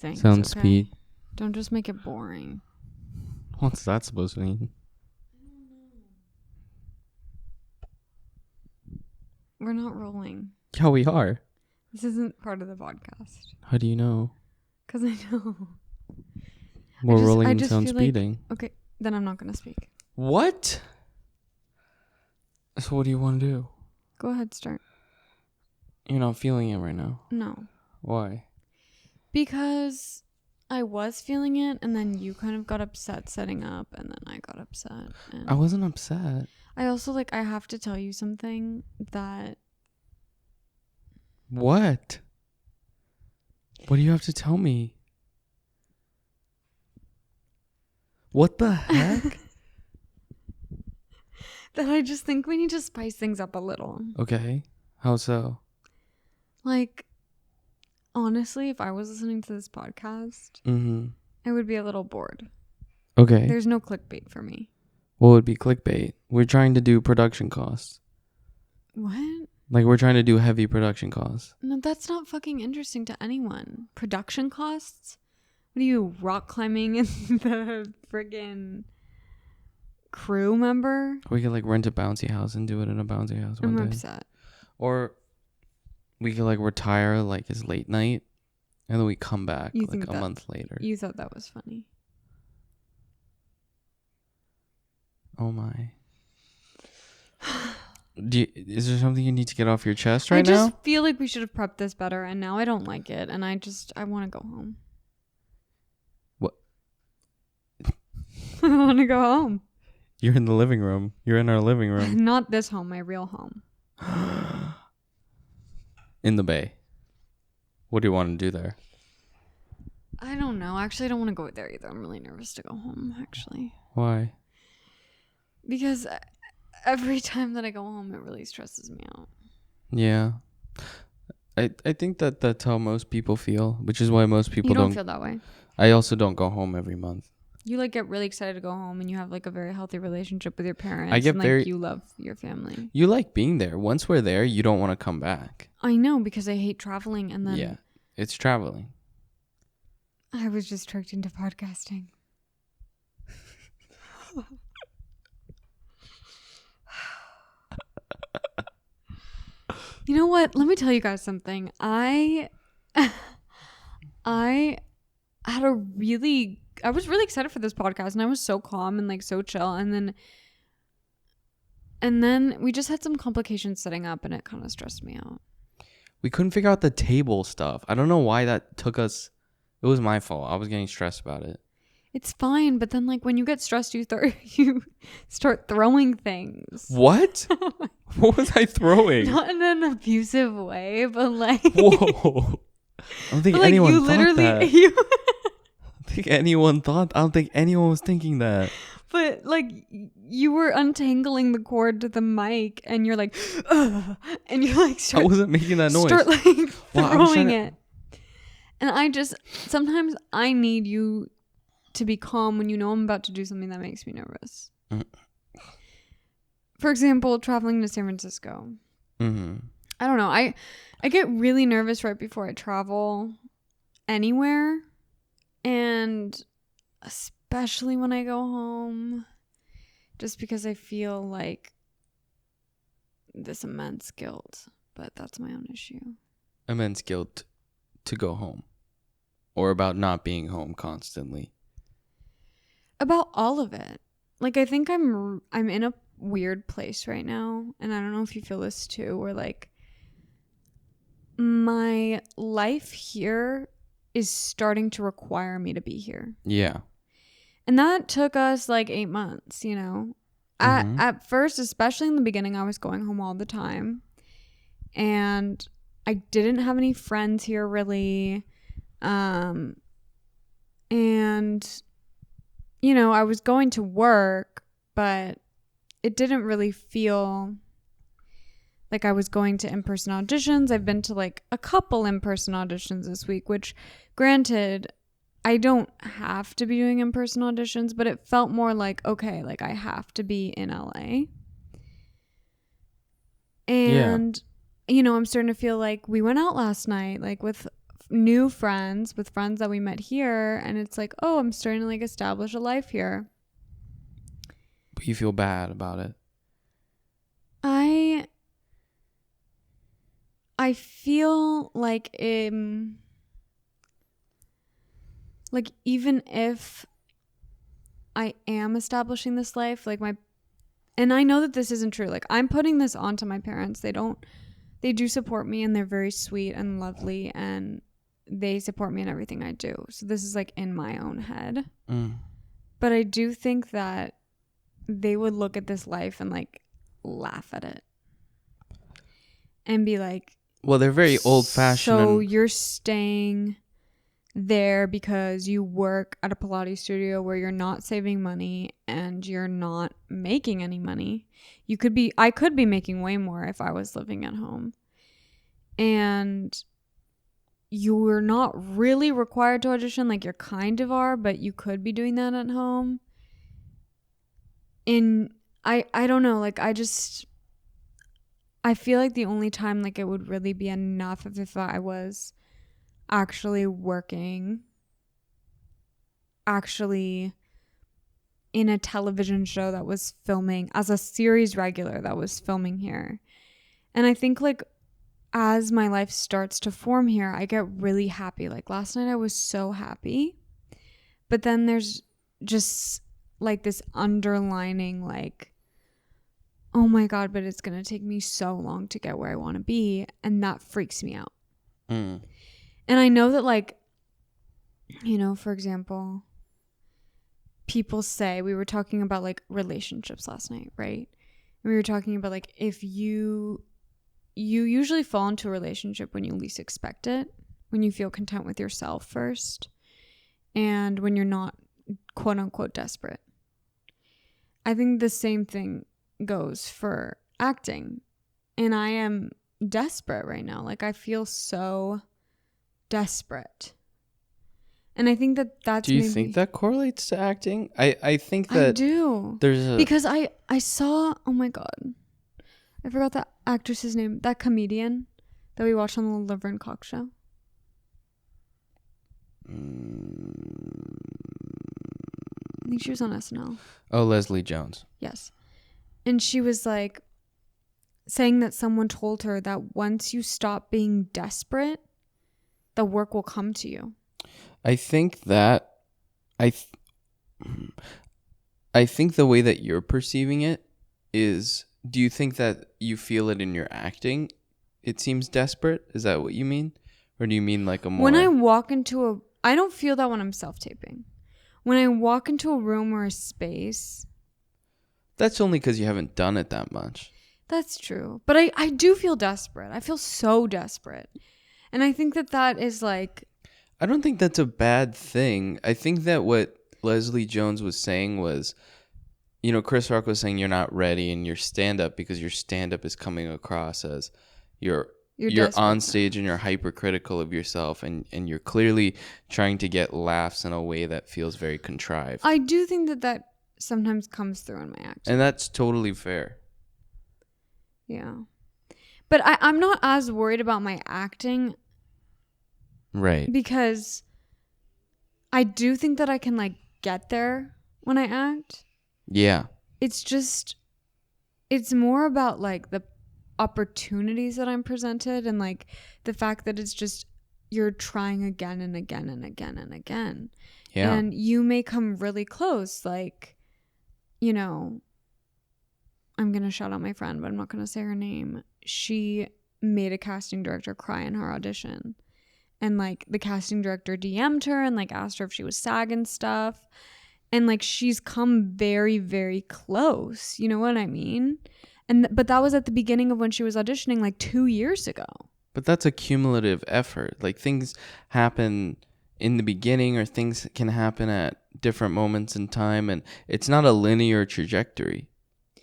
Thanks, Sound okay? speed. Don't just make it boring. What's that supposed to mean? We're not rolling. Yeah, we are. This isn't part of the podcast. How do you know? Because I know. We're rolling I and just sound feel speeding. Okay, then I'm not going to speak. What? So what do you want to do? Go ahead, start. You're not feeling it right now. No. Why? Because I was feeling it, and then you kind of got upset setting up, and then I got upset. And I wasn't upset. I also, I have to tell you something that... What? What do you have to tell me? What the heck? that I just think we need to spice things up a little. Okay. How so? Honestly, if I was listening to this podcast, I would be a little bored. Okay. There's no clickbait for me. What would be clickbait? We're trying to do production costs. What? We're trying to do heavy production costs. No, that's not fucking interesting to anyone. Production costs? What are you, rock climbing in the friggin' crew member? We could rent a bouncy house and do it in a bouncy house one day. I'm upset. Or we could retire as late night and then we come back a month later. You thought that was funny. Oh my. Is there something you need to get off your chest right now? I just feel like we should have prepped this better, and now I don't like it, and I want to go home. What? I want to go home. You're in the living room. You're in our living room. Not this home, my real home. In the Bay. What do you want to do there? I don't know. Actually, I don't want to go there either. I'm really nervous to go home, actually. Why? Because every time that I go home, it really stresses me out. Yeah. I think that's how most people feel, which is why most people don't feel that way. I also don't go home every month. You get really excited to go home, and you have a very healthy relationship with your parents. I get you love your family. You like being there. Once we're there, you don't want to come back. I know, because I hate traveling, and then yeah, it's traveling. I was just tricked into podcasting. You know what? Let me tell you guys something. I was really excited for this podcast, and I was so calm and so chill, and then we just had some complications setting up, and it kind of stressed me out. We couldn't figure out the table stuff. I don't know why that took us. It was my fault. I was getting stressed about it. It's fine, but then when you get stressed, you start throwing things. What? What was I throwing? Not in an abusive way, but Whoa! I don't think anyone thought that. I don't think anyone was thinking that. But you were untangling the cord to the mic, and you're ugh, and you're I wasn't making that noise. Start throwing it. And sometimes I need you to be calm when you know I'm about to do something that makes me nervous. For example, traveling to San Francisco. Mm-hmm. I don't know. I get really nervous right before I travel anywhere, and especially when I go home, just because I feel this immense guilt. But that's my own issue. Immense guilt to go home, or about not being home constantly. About all of it. I think I'm in a weird place right now, and I don't know if you feel this too, where my life here is starting to require me to be here. Yeah. And that took us 8 months, you know. Mm-hmm. At first, especially in the beginning, I was going home all the time, and I didn't have any friends here really. And I was going to work, but it didn't really feel like I was going to in-person auditions. I've been to a couple in-person auditions this week, which granted, I don't have to be doing in-person auditions, but it felt more okay, I have to be in LA. And, I'm starting to feel we went out last night, with new friends with friends that we met here, and it's like, oh, I'm starting to like establish a life here. But you feel bad about it. I feel like even if I am establishing this life, like and I know that this isn't true. Like, I'm putting this onto my parents. They do support me, and they're very sweet and lovely, and they support me in everything I do. So this is like in my own head. But I do think that they would look at this life and like laugh at it and be like, well, they're very old fashioned. So you're staying there because you work at a Pilates studio where you're not saving money and you're not making any money. I could be making way more if I was living at home. And you're not really required to audition, like you kind of are, but you could be doing that at home. And I don't know, like I feel like the only time like it would really be enough if I was actually working, actually in a television show that was filming, as a series regular that was filming here. And I think like as my life starts to form here, I get really happy. Like last night I was so happy, but then there's just like this underlining like, oh my God, but it's going to take me so long to get where I want to be. And that freaks me out. And I know that like, you know, for example, people say, we were talking about like relationships last night, right? We were talking about like, if you usually fall into a relationship when you least expect it, when you feel content with yourself first, and when you're not quote unquote desperate. I think the same thing goes for acting, and I am desperate right now. Like I feel so desperate, and I think that's do you think that correlates to acting? I think that I do, because I saw, oh my God, I forgot that actress's name, that comedian that we watched on the Laverne Cox show. I think she was on SNL. Oh, Leslie Jones. Yes. And she was like saying that someone told her that once you stop being desperate, the work will come to you. I think that I think the way that you're perceiving it is, do you think that you feel it in your acting? It seems desperate. Is that what you mean? Or do you mean like a more... When I walk into I don't feel that when I'm self-taping. When I walk into a room or a space... That's only because you haven't done it that much. That's true. But I do feel desperate. I feel so desperate. And I think that is like... I don't think that's a bad thing. I think that what Leslie Jones was saying was, you know, Chris Rock was saying you're not ready in your stand-up because your stand-up is coming across as you're on stage and you're hypercritical of yourself, and you're clearly trying to get laughs in a way that feels very contrived. I do think that sometimes comes through in my acting. And that's totally fair. Yeah. But I'm not as worried about my acting. Right. Because I do think that I can like get there when I act. Yeah. It's more about like the opportunities that I'm presented, and like the fact that it's just you're trying again and again and again and again. Yeah. And you may come really close. Like, you know, I'm going to shout out my friend, but I'm not going to say her name. She made a casting director cry in her audition. And like the casting director DM'd her and like asked her if she was SAG and stuff. And like she's come very, very close. You know what I mean? But that was at the beginning of when she was auditioning like 2 years ago. But that's a cumulative effort. Like things happen in the beginning, or things can happen at different moments in time, and it's not a linear trajectory.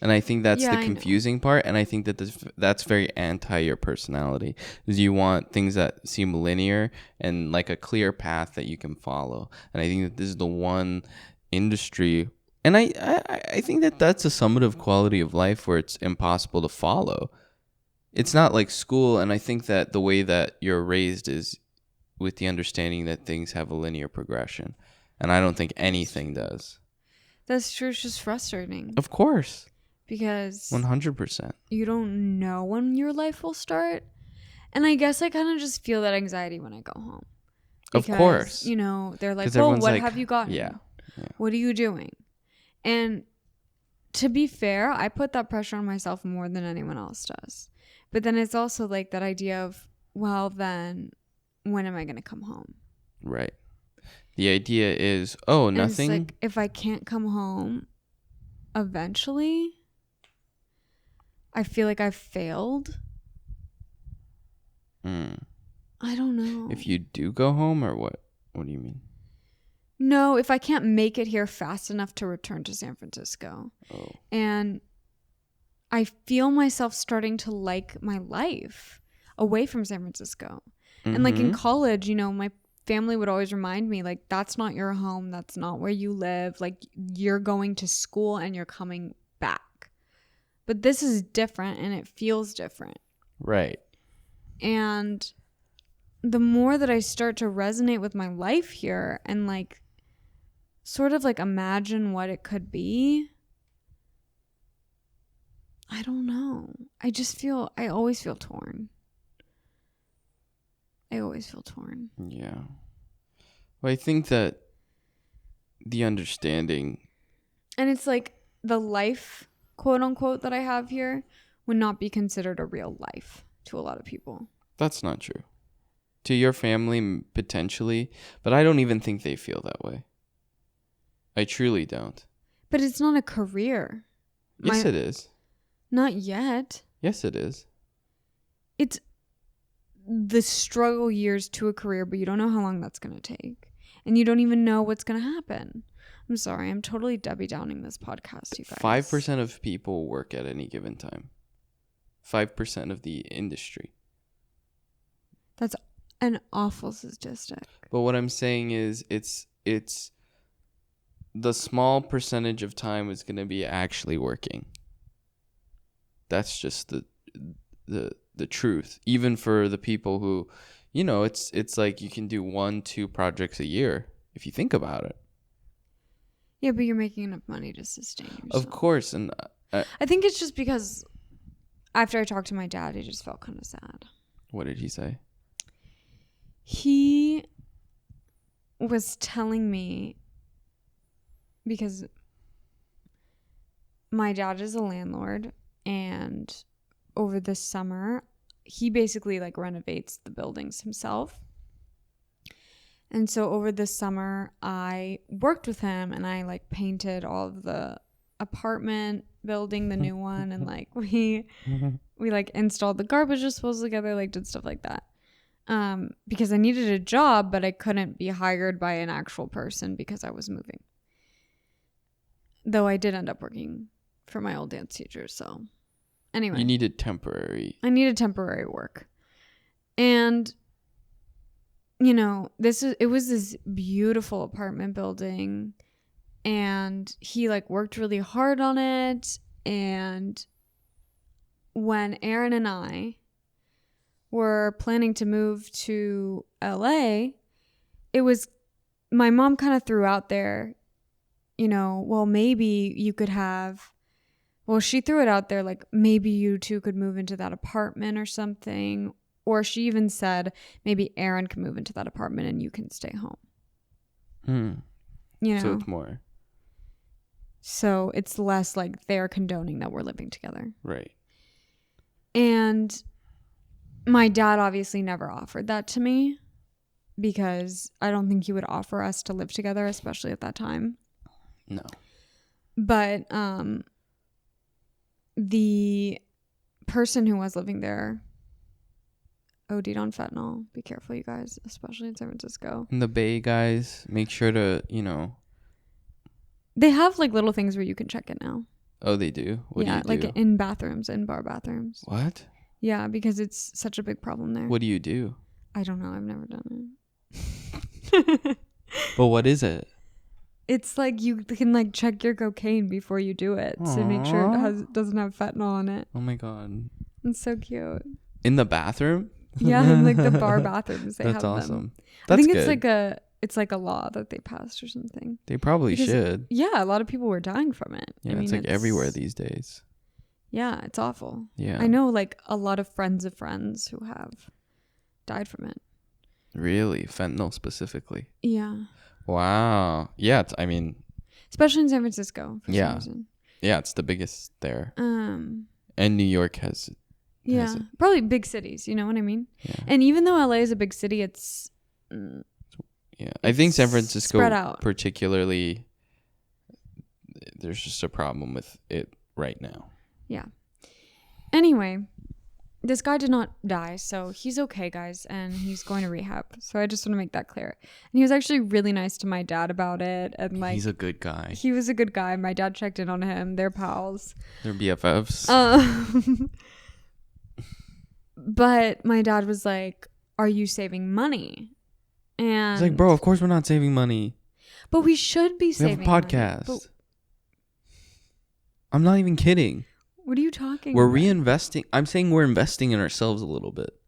And I think that's the confusing part, and I think that that's very anti your personality, is you want things that seem linear and like a clear path that you can follow. And I think that this is the one industry, and I think that that's a summative quality of life where it's impossible to follow. It's not like school, and I think that the way that you're raised is with the understanding that things have a linear progression. And I don't think anything does. That's true. It's just frustrating. Of course. Because 100%. you don't know when your life will start. And I guess I kind of just feel that anxiety when I go home. Because, of course. You know, they're like, well, what like, have you gotten? Yeah. What are you doing? And to be fair, I put that pressure on myself more than anyone else does. But then it's also like that idea of, well, then when am I going to come home? Right. The idea is, oh, nothing. And it's like, if I can't come home eventually, I feel like I've failed. I don't know. If you do go home or what? What do you mean? No, if I can't make it here fast enough to return to San Francisco. Oh. And I feel myself starting to like my life away from San Francisco. Mm-hmm. And like in college, you know, my family would always remind me, like, that's not your home. That's not where you live. Like, you're going to school and you're coming back. But this is different and it feels different. Right. And the more that I start to resonate with my life here and like sort of like imagine what it could be, I don't know. I always feel torn. Yeah. Well, I think that the understanding. And it's like the life, quote unquote, that I have here would not be considered a real life to a lot of people. That's not true. To your family, potentially. But I don't even think they feel that way. I truly don't. But it's not a career. Yes, it is. Not yet. Yes, it is. It's the struggle years to a career, but you don't know how long that's going to take. And you don't even know what's going to happen. I'm sorry. I'm totally Debbie Downing this podcast, you guys. 5% of people work at any given time. 5% of the industry. That's an awful statistic. But what I'm saying is it's the small percentage of time is going to be actually working. That's just the truth. Even for the people who, you know, it's like you can do 1-2 projects a year if you think about it. Yeah, but you're making enough money to sustain yourself. Of course. And I think it's just because after I talked to my dad, he just felt kind of sad. What did he say? He was telling me, because my dad is a landlord, and over the summer, he basically like renovates the buildings himself. And so over the summer, I worked with him and I like painted all of the apartment building, the new one, and like we like installed the garbage disposal together, like did stuff like that. Because I needed a job, but I couldn't be hired by an actual person because I was moving. Though I did end up working for my old dance teacher, so anyway. You needed temporary. I needed temporary work. And you know, it was this beautiful apartment building, and he like worked really hard on it. And when Aaron and I were planning to move to LA, it was my mom kind of threw out there, you know, well, maybe you could have, well, she threw it out there like maybe you two could move into that apartment or something. Or she even said maybe Aaron can move into that apartment and you can stay home. You know? So it's more. So it's less like they're condoning that we're living together. Right. And my dad obviously never offered that to me because I don't think he would offer us to live together, especially at that time. No. But the person who was living there OD'd on fentanyl. Be careful, you guys, especially in San Francisco. And the Bay guys, make sure to, you know. They have like little things where you can check it now. Oh, they do? What do you do? Like in bathrooms, in bar bathrooms. What? Yeah, because it's such a big problem there. What do you do? I don't know. I've never done it. But what is it? It's like you can like check your cocaine before you do it to make sure it doesn't have fentanyl in it. Oh my God. It's so cute. In the bathroom? Yeah, in like the bar bathrooms they That's have awesome. them. That's I think good. it's like a law that they passed or something. They probably Because, should. yeah, a lot of people were dying from it. Yeah, I mean, it's like everywhere these days. Yeah, it's awful. Yeah. I know like a lot of friends of friends who have died from it. Really? Fentanyl specifically? Yeah. Wow. Yeah, I mean, especially in San Francisco for some reason. Yeah, it's the biggest there. And New York has yeah, probably big cities, you know what I mean? Yeah. And even though LA is a big city, it's yeah. I think San Francisco spread out. particularly, there's just a problem with it right now. Yeah. Anyway, this guy did not die, so he's okay, guys, and he's going to rehab. So I just want to make that clear. And he was actually really nice to my dad about it, and like he's a good guy. He was a good guy. My dad checked in on him. They're pals. They're BFFs. But my dad was like, "Are you saving money?" And he's like, "Bro, of course we're not saving money. But we should be saving. We have a podcast." Money. I'm not even kidding. What are you talking We're about? reinvesting. I'm saying we're investing in ourselves a little bit.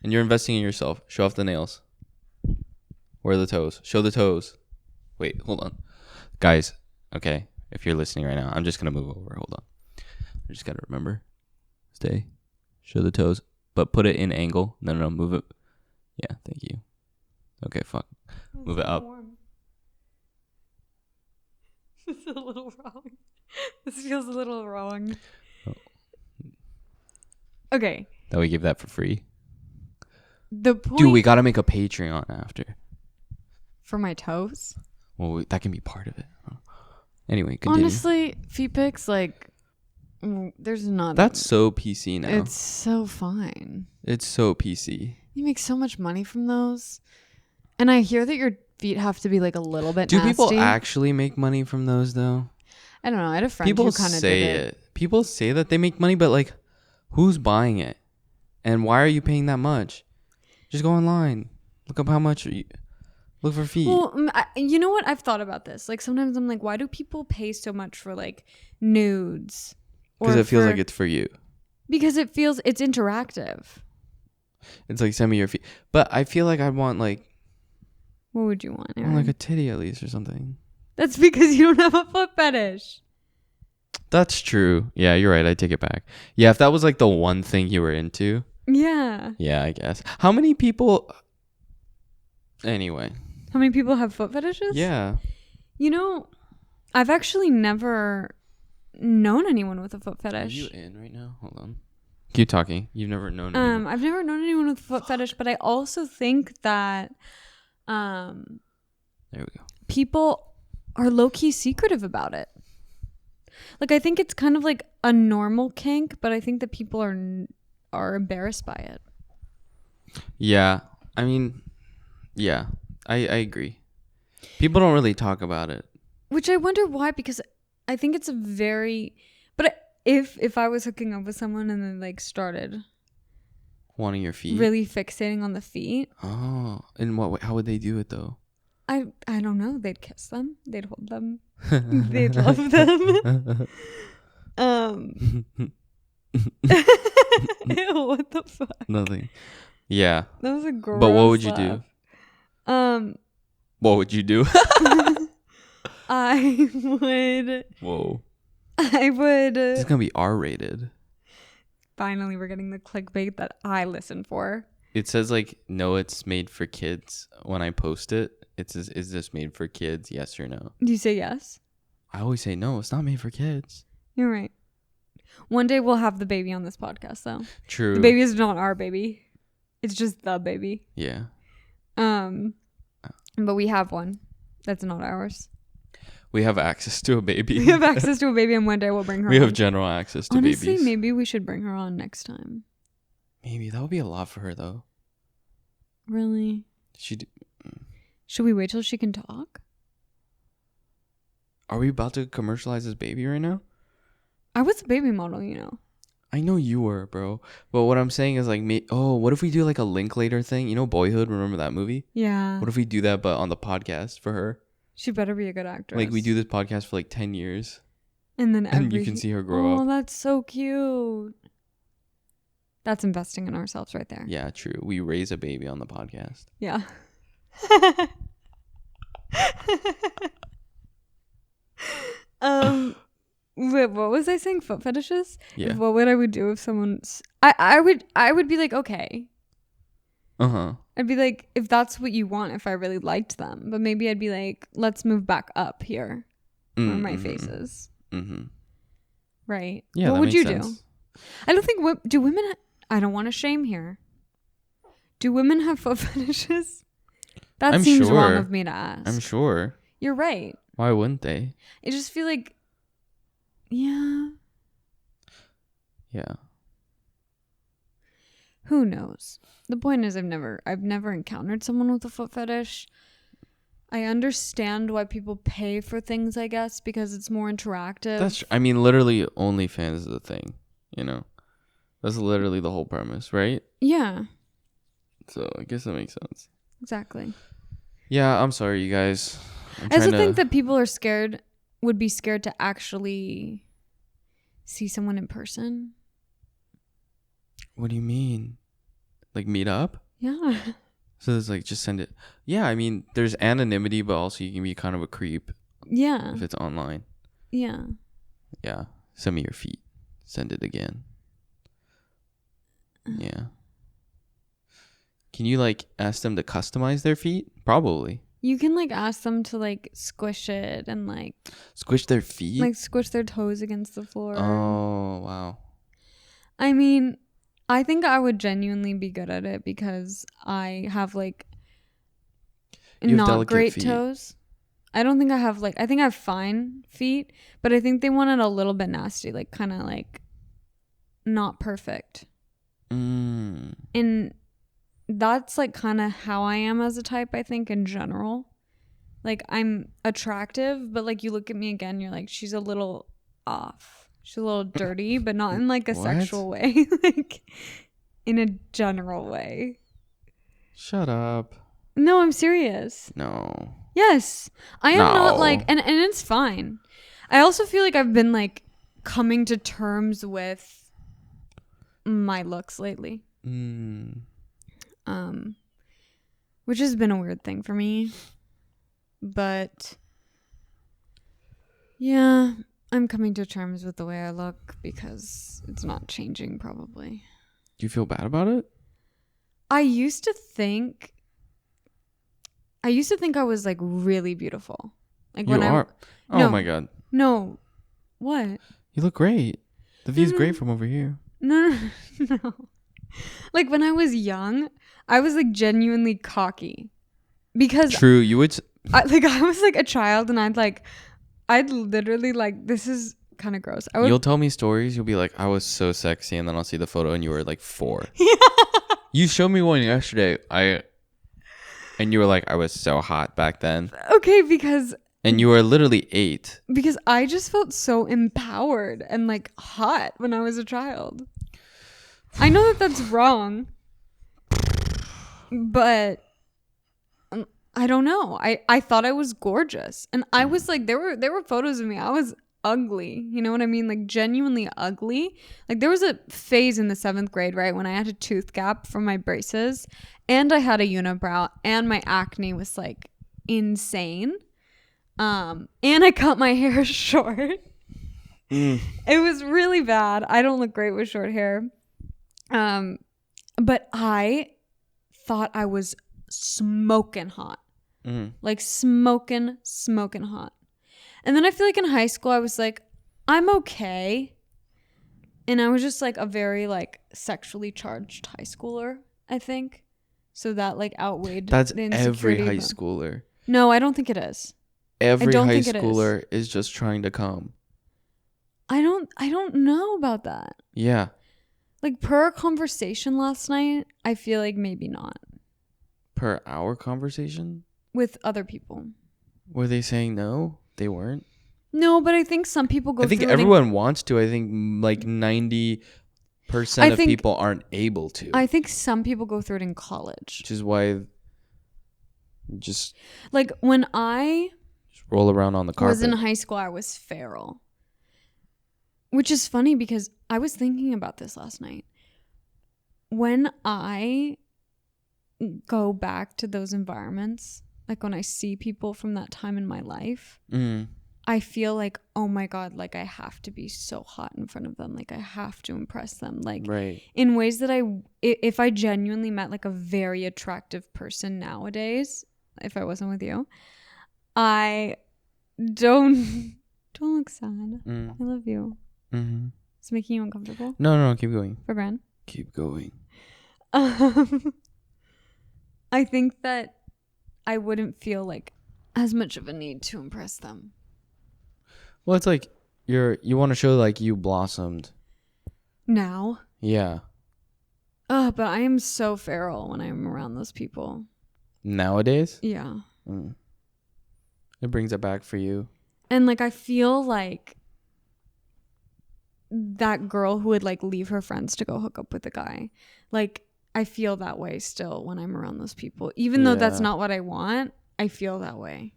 And you're investing in yourself. Show off the nails. Where are the toes? Show the toes. Wait, hold on. Guys, okay, if you're listening right now, I'm just going to move over. Hold on. I just got to remember. Stay. Show the toes. But put it in angle. No, move it. Yeah, thank you. Okay, fuck. Move it up. This is a little wrong. This feels a little wrong. Oh. Okay. That we give that for free. The point. Dude, we got to make a Patreon after. For my toes? Well, that can be part of it. Anyway, continue. Honestly, feet pics, like, there's not. That's so PC now. It's so fine. It's so PC. You make so much money from those. And I hear that your feet have to be like a little bit Do nasty. people actually make money from those though? I don't know. I had a friend People who kind of say did it. People say that they make money, but like, who's buying it? And why are you paying that much? Just go online. Look up how much. Look for feet. Well, you know what? I've thought about this. Like sometimes I'm like, why do people pay so much for like nudes? Because it feels like it's for you. Because it's interactive. It's like send me your feet. But I feel like I'd want like. What would you want, I Aaron? want like a titty at least or something. That's because you don't have a foot fetish. That's true. Yeah, you're right. I take it back. Yeah, if that was like the one thing you were into. Yeah. Yeah, I guess. How many people... Anyway. How many people have foot fetishes? Yeah. You know, I've actually never known anyone with a foot fetish. Are you in right now? Hold on. Keep talking. You've never known anyone. I've never known anyone with a foot fetish, but I also think that there we go. people are low-key secretive about it. Like, I think it's kind of like a normal kink, but I think that people are embarrassed by it. Yeah. I mean, yeah. I agree. People don't really talk about it. Which I wonder why, because I think it's a very... But if I was hooking up with someone and then like started... Wanting your feet? Really fixating on the feet. Oh. In what way? How would they do it though? I don't know. They'd kiss them. They'd hold them. They'd love them. Ew, what the fuck? Nothing. Yeah. That was a gross But what would you laugh. do? What would you do? I would... Whoa. I would... This is going to be R-rated. Finally, we're getting the clickbait that I listen for. It says like, no, it's made for kids. When I post it, it says, is this made for kids? Yes or no? Do you say yes? I always say no, it's not made for kids. You're right. One day we'll have the baby on this podcast, though. True. The baby is not our baby. It's just the baby. Yeah. But we have one. That's not ours. We have access to a baby. We have access to a baby, and one day we'll bring her on. We have general access to Honestly, babies. maybe we should bring her on next time. Maybe. That would be a lot for her, though. Really? Should we wait till she can talk? Are we about to commercialize this baby right now? I was a baby model, you know. I know you were, bro. But what I'm saying is like, what if we do like a Linklater thing? You know Boyhood? Remember that movie? Yeah. What if we do that, but on the podcast for her? She better be a good actress. Like we do this podcast for like 10 years. And then And you can see her grow up. Oh, that's so cute. That's investing in ourselves right there. Yeah, true. We raise a baby on the podcast. Yeah. Wait, what was I saying? Foot fetishes? Yeah. What would I would do if someone's I would be like, okay. I'd be like, if that's what you want, if I really liked them. But maybe I'd be like, let's move back up here where my face is. Right. Yeah. What would you do? Sense. I don't think do women I don't want to shame here. Do women have foot fetishes? That seems wrong of me to ask. I'm sure. You're right. Why wouldn't they? I just feel like, yeah. Yeah. Who knows? The point is I've never encountered someone with a foot fetish. I understand why people pay for things, I guess, because it's more interactive. I mean, literally OnlyFans is a thing, you know? That's literally the whole premise, right? Yeah. So I guess that makes sense. Exactly. Yeah, I'm sorry, you guys. I also think that people would be scared to actually see someone in person. What do you mean? Like meet up? Yeah. So it's like just send it. Yeah, I mean, there's anonymity, but also you can be kind of a creep. Yeah. If it's online. Yeah. Yeah. Send me your feet. Send it again. Yeah. Can you like ask them to customize their feet? Probably. You can like ask them to like squish it and like squish their feet? Like squish their toes against the floor. Oh, wow. I mean, I think I would genuinely be good at it because I have like not great feet. toes. I don't think I have like, I think I have fine feet, but I think they want it a little bit nasty, like kind of like not perfect. And that's like kind of how I am as a type, I think, in general. Like I'm attractive, but like you look at me again, you're like, she's a little off. She's a little dirty, but not in like a sexual way. Like in a general way. Shut up. No, I'm serious. No. Yes. I am not like, and it's fine. I also feel like I've been like coming to terms with my looks lately. Which has been a weird thing for me. But yeah, I'm coming to terms with the way I look because it's not changing probably. Do you feel bad about it? I used to think I was like really beautiful. Like you are. Oh my god. No. What? You look great. The view's great from over here. No. Like when I was young, I was like genuinely cocky because true. You would. I was like a child, and I'd literally like, this is kind of gross. You'll tell me stories. You'll be like, I was so sexy, and then I'll see the photo, and you were like 4. Yeah. You showed me one yesterday. And you were like, I was so hot back then. Okay, because. And you were literally 8. Because I just felt so empowered and like hot when I was a child. I know that that's wrong, but I don't know. I thought I was gorgeous, and I was like, there were photos of me. I was ugly. You know what I mean? Like genuinely ugly. Like there was a phase in the 7th grade, right, when I had a tooth gap from my braces, and I had a unibrow, and my acne was like insane. And I cut my hair short. It was really bad. I don't look great with short hair. But I thought I was smoking hot. Like smoking hot. And then I feel like in high school I was like, I'm okay. And I was just like a very like sexually charged high schooler, I think. So that like outweighed That's the insecurity. every high schooler. No, I don't think it is. Every high schooler is just trying to come. I don't know about that. Yeah. Like per our conversation last night, I feel like maybe not. Per our conversation? With other people. Were they saying no? They weren't? No, but I think some people go through. I think everyone wants to. I think like 90% of people aren't able to. I think some people go through it in college. Which is why just like when I roll around on the carpet. Was in high school, I was feral. Which is funny because I was thinking about this last night. when I go back to those environments, like when I see people from that time in my life, I feel like, oh my God, like I have to be so hot in front of them. Like I have to impress them. Like in ways that if I genuinely met like a very attractive person nowadays, if I wasn't with you, I don't look sad. I love you. Mm-hmm. It's making you uncomfortable? No, keep going. For Bran? Keep going. I think that I wouldn't feel like as much of a need to impress them. Well, it's like you want to show like you blossomed. Now? Yeah. But I am so feral when I'm around those people. Nowadays? Yeah. It brings it back for you. And like I feel like that girl who would like leave her friends to go hook up with a guy. Like I feel that way still when I'm around those people. Even though that's not what I want, I feel that way.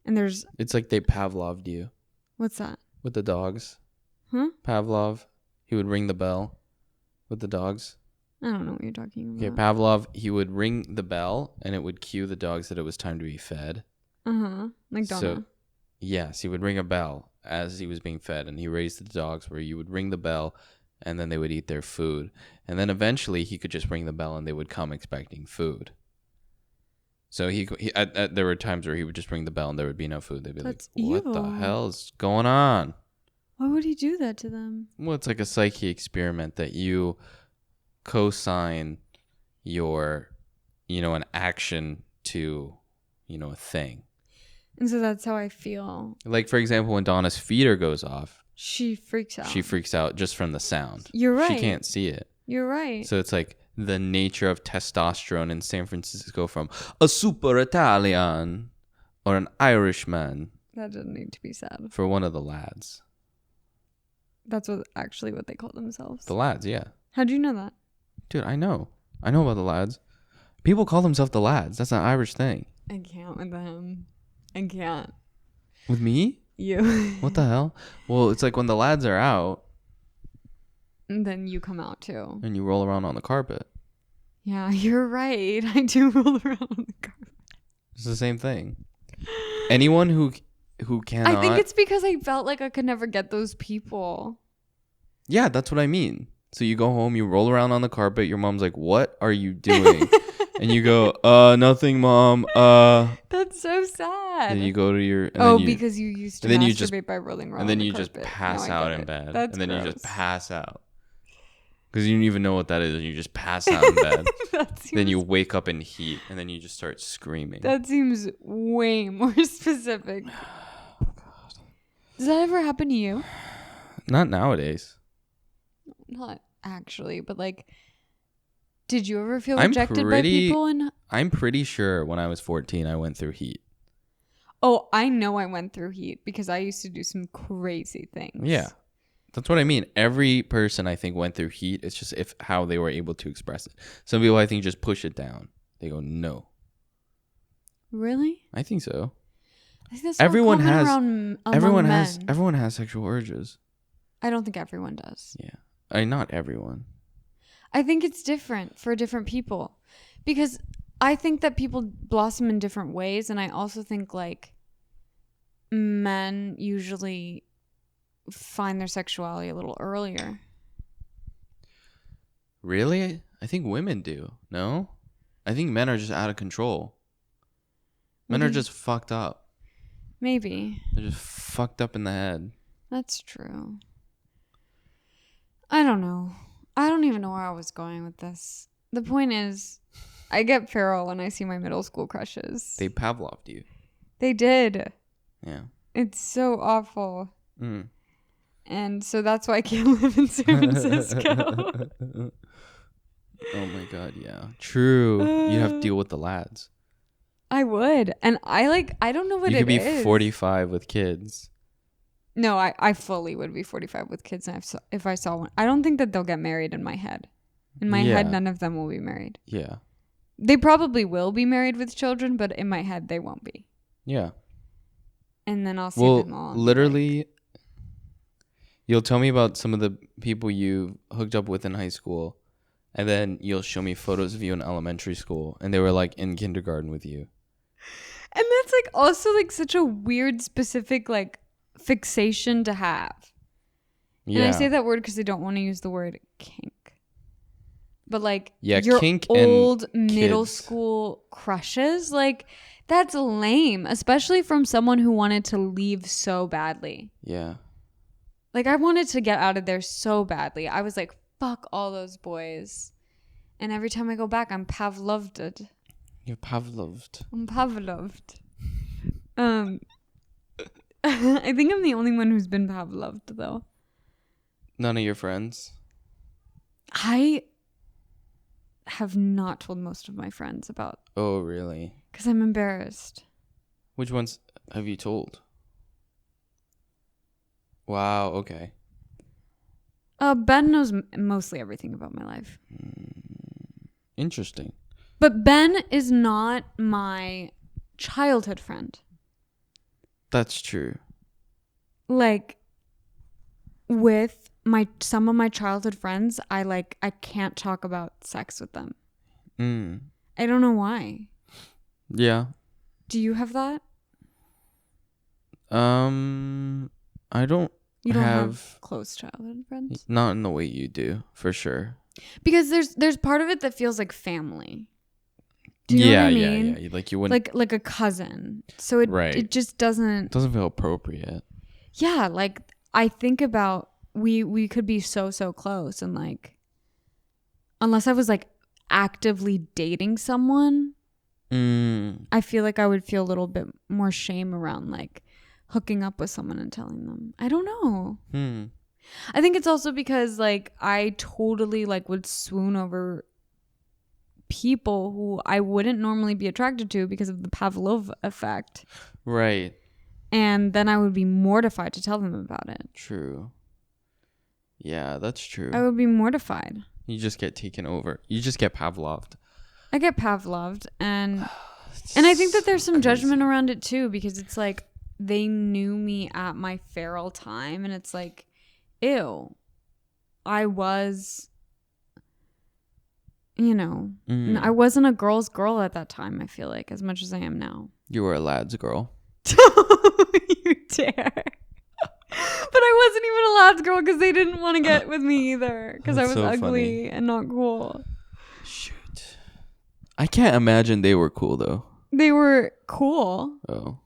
And it's like they Pavloved you. What's that? With the dogs. Huh? Pavlov. He would ring the bell with the dogs. I don't know what you're talking about. Okay, Pavlov, he would ring the bell and it would cue the dogs that it was time to be fed. Like Donna. So, yes, he would ring a bell as he was being fed, and he raised the dogs where you would ring the bell and then they would eat their food. And then eventually he could just ring the bell and they would come expecting food. So there were times where he would just ring the bell and there would be no food. They'd be That's like, what evil. the hell is going on? Why would he do that to them? Well, it's like a psyche experiment that you co-sign your, an action to, a thing. And so that's how I feel. Like, for example, when Donna's feeder goes off. She freaks out. She freaks out just from the sound. You're right. She can't see it. You're right. So it's like the nature of testosterone in San Francisco from a super Italian or an Irishman. That doesn't need to be said. For one of the lads. That's what they call themselves. The lads, yeah. How'd you know that? Dude, I know about the lads. People call themselves the lads. That's an Irish thing. I can't with them. I can't. With me? You. What the hell? Well, it's like when the lads are out. And then you come out too. And you roll around on the carpet. Yeah, you're right. I do roll around on the carpet. It's the same thing. Anyone who cannot. I think it's because I felt like I could never get those people. Yeah, that's what I mean. So you go home, you roll around on the carpet. Your mom's like, "What are you doing?" And you go, nothing, Mom. That's so sad. Then you go to your... because you used to masturbate by rolling around. And then on the you carpet. just pass out in bed. That's and then gross. you just pass out. Because you don't even know what that is. And you just pass out in bed. Then you wake up in heat. And then you just start screaming. That seems way more specific. Oh, God. Does that ever happen to you? Not nowadays. Not actually, but like... Did you ever feel rejected by people? I'm pretty sure when I was 14, I went through heat. Oh, I know I went through heat because I used to do some crazy things. Yeah. That's what I mean. Every person, I think, went through heat. It's just how they were able to express it. Some people, I think, just push it down. They go, no. Really? I think so. I think that's everyone has sexual urges. I don't think everyone does. Yeah. Not everyone. I think it's different for different people because I think that people blossom in different ways. And I also think like men usually find their sexuality a little earlier. Really? I think women do. No? I think men are just out of control. Men are just fucked up. Maybe. They're just fucked up in the head. That's true. I don't know. I don't even know where I was going with this. The point is, I get feral when I see my middle school crushes. They Pavloved you. They did. Yeah. It's so awful. And so that's why I can't live in San Francisco. Oh my God, yeah. True. You'd have to deal with the lads. I would. And I don't know what it is. You could be 45 with kids. No, I fully would be 45 with kids if I saw one. I don't think that they'll get married in my head. In my head, none of them will be married. Yeah. They probably will be married with children, but in my head, they won't be. Yeah. And then I'll see them all. Literally, you'll tell me about some of the people you hooked up with in high school, And then you'll show me photos of you in elementary school, and they were like in kindergarten with you. And that's like also like such a weird specific like fixation to have. Yeah. And I say that word because I don't want to use the word kink. But like Yeah, your kink old and middle kids. school crushes, like that's lame, especially from someone who wanted to leave so badly. Yeah. Like I wanted to get out of there so badly. I was like, fuck all those boys. And every time I go back, I'm Pavloved. You're Pavloved. I'm Pavloved. I think I'm the only one who's been Pavloved though. None of your friends? I have not told most of my friends about. Oh, really? Because I'm embarrassed. Which ones have you told? Wow, okay. Ben knows mostly everything about my life. Interesting. But Ben is not my childhood friend. That's true. Like, with some of my childhood friends, I can't talk about sex with them. I don't know why. Yeah. Do you have that? I don't. You don't have close childhood friends? Not in the way you do, for sure. Because there's part of it that feels like family. Do you know what I mean? Yeah. Like you wouldn't like a cousin. So it just doesn't feel appropriate. Yeah, like I think about we could be so close, and like unless I was like actively dating someone, I feel like I would feel a little bit more shame around like hooking up with someone and telling them. I don't know. I think it's also because like I totally like would swoon over people who I wouldn't normally be attracted to because of the Pavlov effect. Right. And then I would be mortified to tell them about it. True. Yeah, that's true. I would be mortified. You just get taken over. You just get Pavloved. I get Pavloved, and I think that there's some judgment around it too, because it's like they knew me at my feral time, and it's like, ew, I was, I wasn't a girl's girl at that time, I feel like, as much as I am now. You were a lad's girl. You dare. But I wasn't even a lad's girl because they didn't want to get with me either, because I was so ugly and not cool. Shoot. I can't imagine they were cool, though. They were cool. Oh.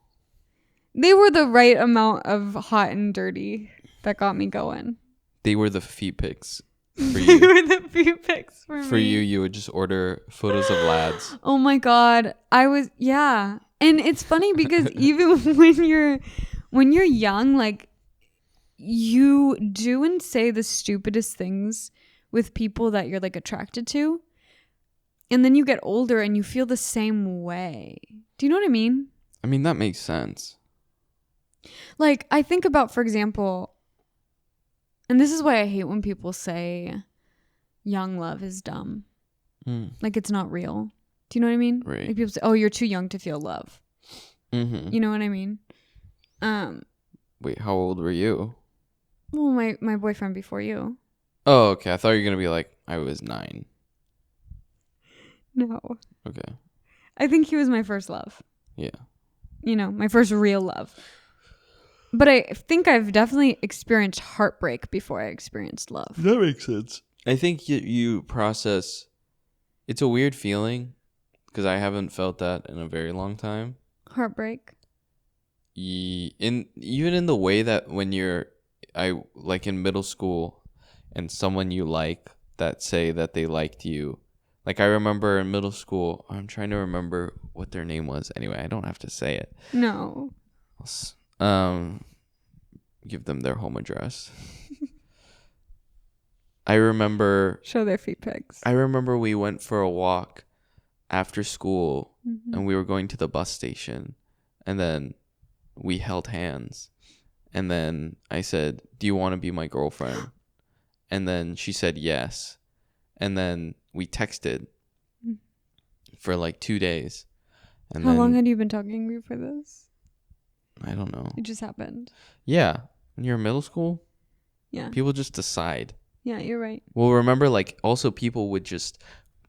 They were the right amount of hot and dirty that got me going. They were the feet pics for They you. were the feet pics for me. For you would just order photos of lads. Oh my God. Yeah. And it's funny because even when you're young, like you do and say the stupidest things with people that you're like attracted to. And then you get older and you feel the same way. Do you know what I mean? I mean, that makes sense. Like, I think about, for example, and this is why I hate when people say young love is dumb. Like, it's not real. Do you know what I mean? Right. Like, people say, oh, you're too young to feel love. Mm-hmm. You know what I mean? Wait, how old were you? Well, my boyfriend before you. Oh, okay. I thought you were going to be like, I was 9. No. Okay. I think he was my first love. Yeah. My first real love. But I think I've definitely experienced heartbreak before I experienced love. That makes sense. I think you process... It's a weird feeling because I haven't felt that in a very long time. Heartbreak? Even in the way that when like in middle school and someone you like that say that they liked you. Like I remember in middle school, I'm trying to remember what their name was. Anyway, I don't have to say it. No. Give them their home address. I remember... Show their feet pics. I remember we went for a walk after school and we were going to the bus station and then we held hands and then I said, do you want to be my girlfriend? And then she said yes. And then we texted for like 2 days. And How long had you been talking before this? I don't know. It just happened. Yeah. When you're in middle school, Yeah. people just decide. Yeah, you're right. Well, remember, like, also people would just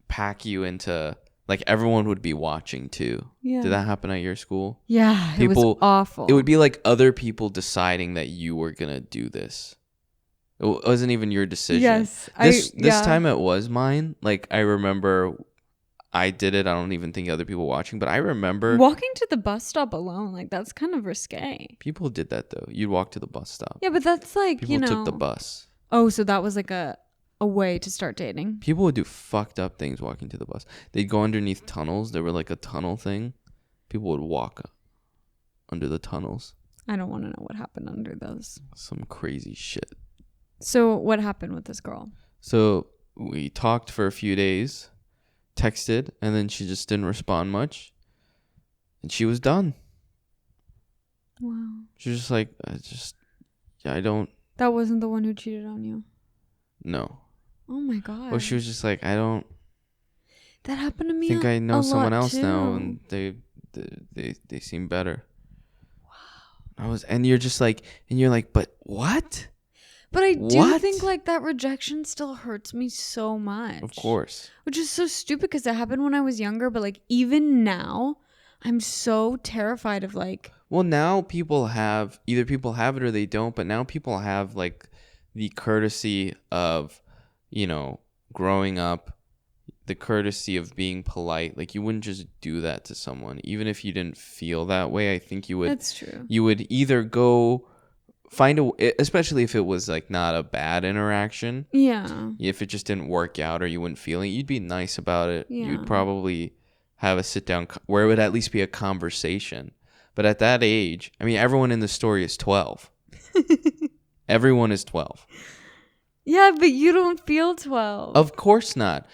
pack you into, like, everyone would be watching too. Yeah. Did that happen at your school? Yeah, it was awful. It would be like other people deciding that you were going to do this. It wasn't even your decision. Yes. This time it was mine. Like, I remember I did it. I don't even think other people watching, but I remember walking to the bus stop alone, like, that's kind of risque. people did that though. You'd walk to the bus stop. Yeah, but that's like, People took the bus. Oh, so that was like a way to start dating. People would do fucked up things walking to the bus. They'd go underneath tunnels. There were like a tunnel thing. People would walk under the tunnels. I don't want to know what happened under those. Some crazy shit. So what happened with this girl? So we talked for a few days, texted, and then she just didn't respond much. And she was done. Wow. She was just like, I don't. That wasn't the one who cheated on you? No. Oh my God. Well, she was just like, I don't. That happened to me. Think I know someone else too. now, and they seem better. Wow. And you're just like, but what? But I do think like that rejection still hurts me so much. Of course. Which is so stupid because it happened when I was younger, but like even now, I'm so terrified of like. Well, now people have it or they don't, but now people have like the courtesy of, growing up, the courtesy of being polite. Like, you wouldn't just do that to someone, even if you didn't feel that way. I think you would. That's true. You would either go find especially if it was like not a bad interaction. Yeah. If it just didn't work out or you wouldn't feel it, you'd be nice about it. Yeah. You'd probably have a sit down where it would at least be a conversation. But at that age, I mean, everyone in the story is 12. Everyone is 12. Yeah, but you don't feel 12. Of course not.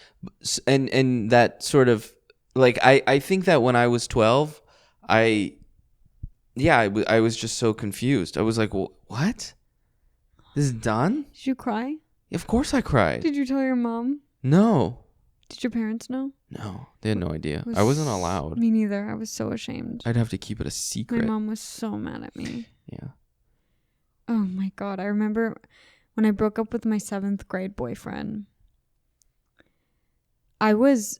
And that sort of, like, I think that when I was 12, I was just so confused. I was like, well, what? This is done? Did you cry? Of course I cried. Did you tell your mom? No. Did your parents know? No, they had no idea. I wasn't allowed. Me neither. I was so ashamed. I'd have to keep it a secret. My mom was so mad at me. Yeah. Oh my God. I remember when I broke up with my 7th grade boyfriend. I was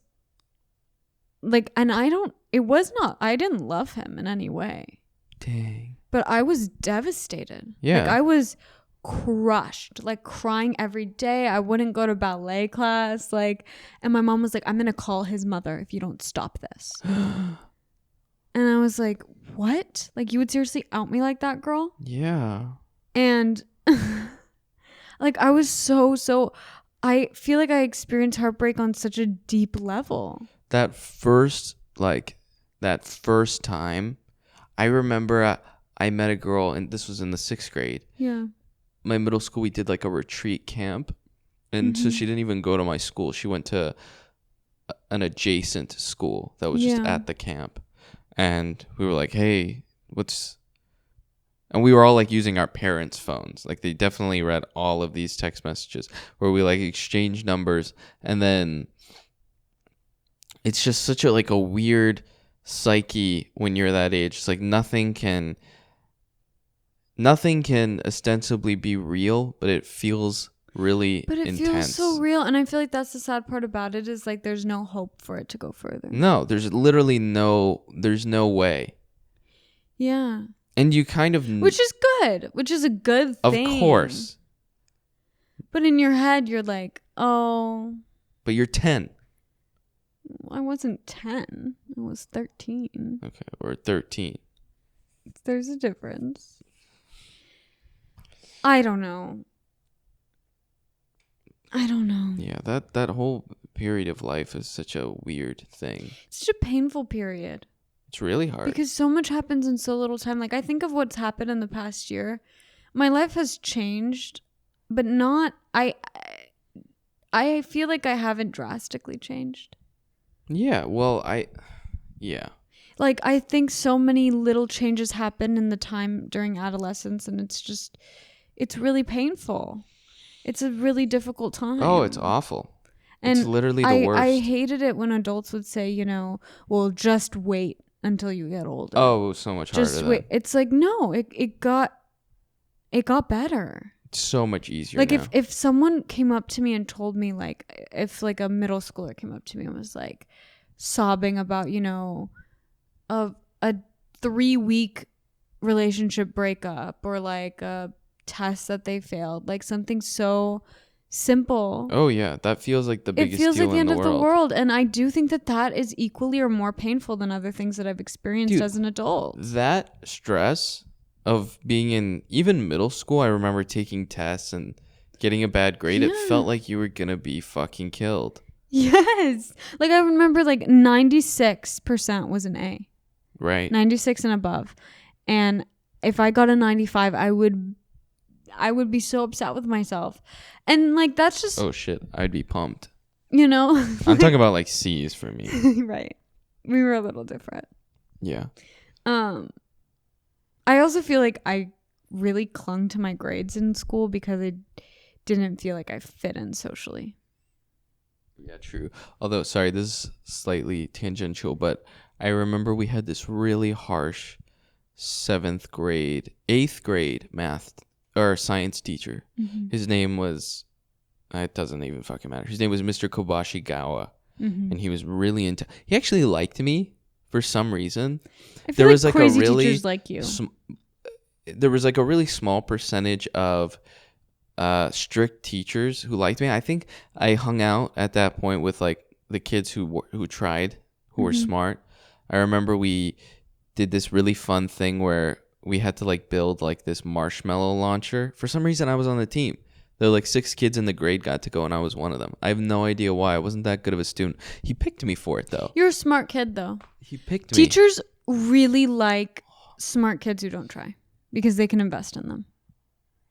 like, and I didn't love him in any way. Dang. But I was devastated. Yeah. Like, I was crushed, like crying every day. I wouldn't go to ballet class. Like, and my mom was like, I'm going to call his mother if you don't stop this. And I was like, what? Like, you would seriously out me like that, girl? Yeah. And like, I was I feel like I experienced heartbreak on such a deep level. That first time, I remember I met a girl, and this was in the 6th grade. Yeah. My middle school, we did like a retreat camp. And so she didn't even go to my school. She went to an adjacent school that was just at the camp. And we were like, hey, and we were all like using our parents' phones. Like, they definitely read all of these text messages where we like exchange numbers. And then it's just such a like a weird psyche when you're that age. It's like nothing can ostensibly be real, but it feels really intense. Feels so real, and I feel like that's the sad part about it, is like there's no hope for it to go further. No, there's literally there's no way. Yeah. And you kind of, which is a good thing. Of course. But in your head you're like, oh, but you're 10. I wasn't 10. I was 13. Okay, or 13. There's a difference. I don't know. Yeah, that whole period of life is such a weird thing. Such a painful period. It's really hard. Because so much happens in so little time. Like, I think of what's happened in the past year. My life has changed, but not... I feel like I haven't drastically changed. Yeah, well, yeah. Like, I think so many little changes happen in the time during adolescence, and it's really painful. It's a really difficult time. Oh, it's awful. And it's literally the worst. I hated it when adults would say, well, just wait until you get older. Oh, it was so much harder. Just wait. It's like, no, it got better. so much easier Like now. if someone came up to me and told me, like, if like a middle schooler came up to me and was like sobbing about, you know, a 3-week relationship breakup or like a test that they failed, like something so simple. Oh yeah, that feels like the biggest It feels deal like the in end of the world. world, and I do think that is equally or more painful than other things that I've experienced Dude, as an adult. That stress of being in even middle school, I remember taking tests and getting a bad grade. Yeah. It felt like you were gonna be fucking killed. Yes. Like I remember like 96% was an A. Right. 96 and above. And if I got a 95, I would be so upset with myself. And like that's just, Oh shit, I'd be pumped. you know. I'm talking about like C's for me. Right. We were a little different. Yeah. I also feel like I really clung to my grades in school because I didn't feel like I fit in socially. Yeah, true. Although, sorry, this is slightly tangential, but I remember we had this really harsh 8th grade math or science teacher. Mm-hmm. His name was, it doesn't even fucking matter. His name was Mr. Kobashigawa. Mm-hmm. And he was really into, he actually liked me for some reason. I feel There like was like crazy a really, teachers like you. There was like a really small percentage of strict teachers who liked me. I think I hung out at that point with like the kids who tried, who were smart. I remember we did this really fun thing where we had to like build like this marshmallow launcher. For some reason, I was on the team. There were like 6 kids in the grade got to go, and I was one of them. I have no idea why. I wasn't that good of a student. He picked me for it though. You're a smart kid though. He picked me. Teachers really like smart kids who don't try because they can invest in them.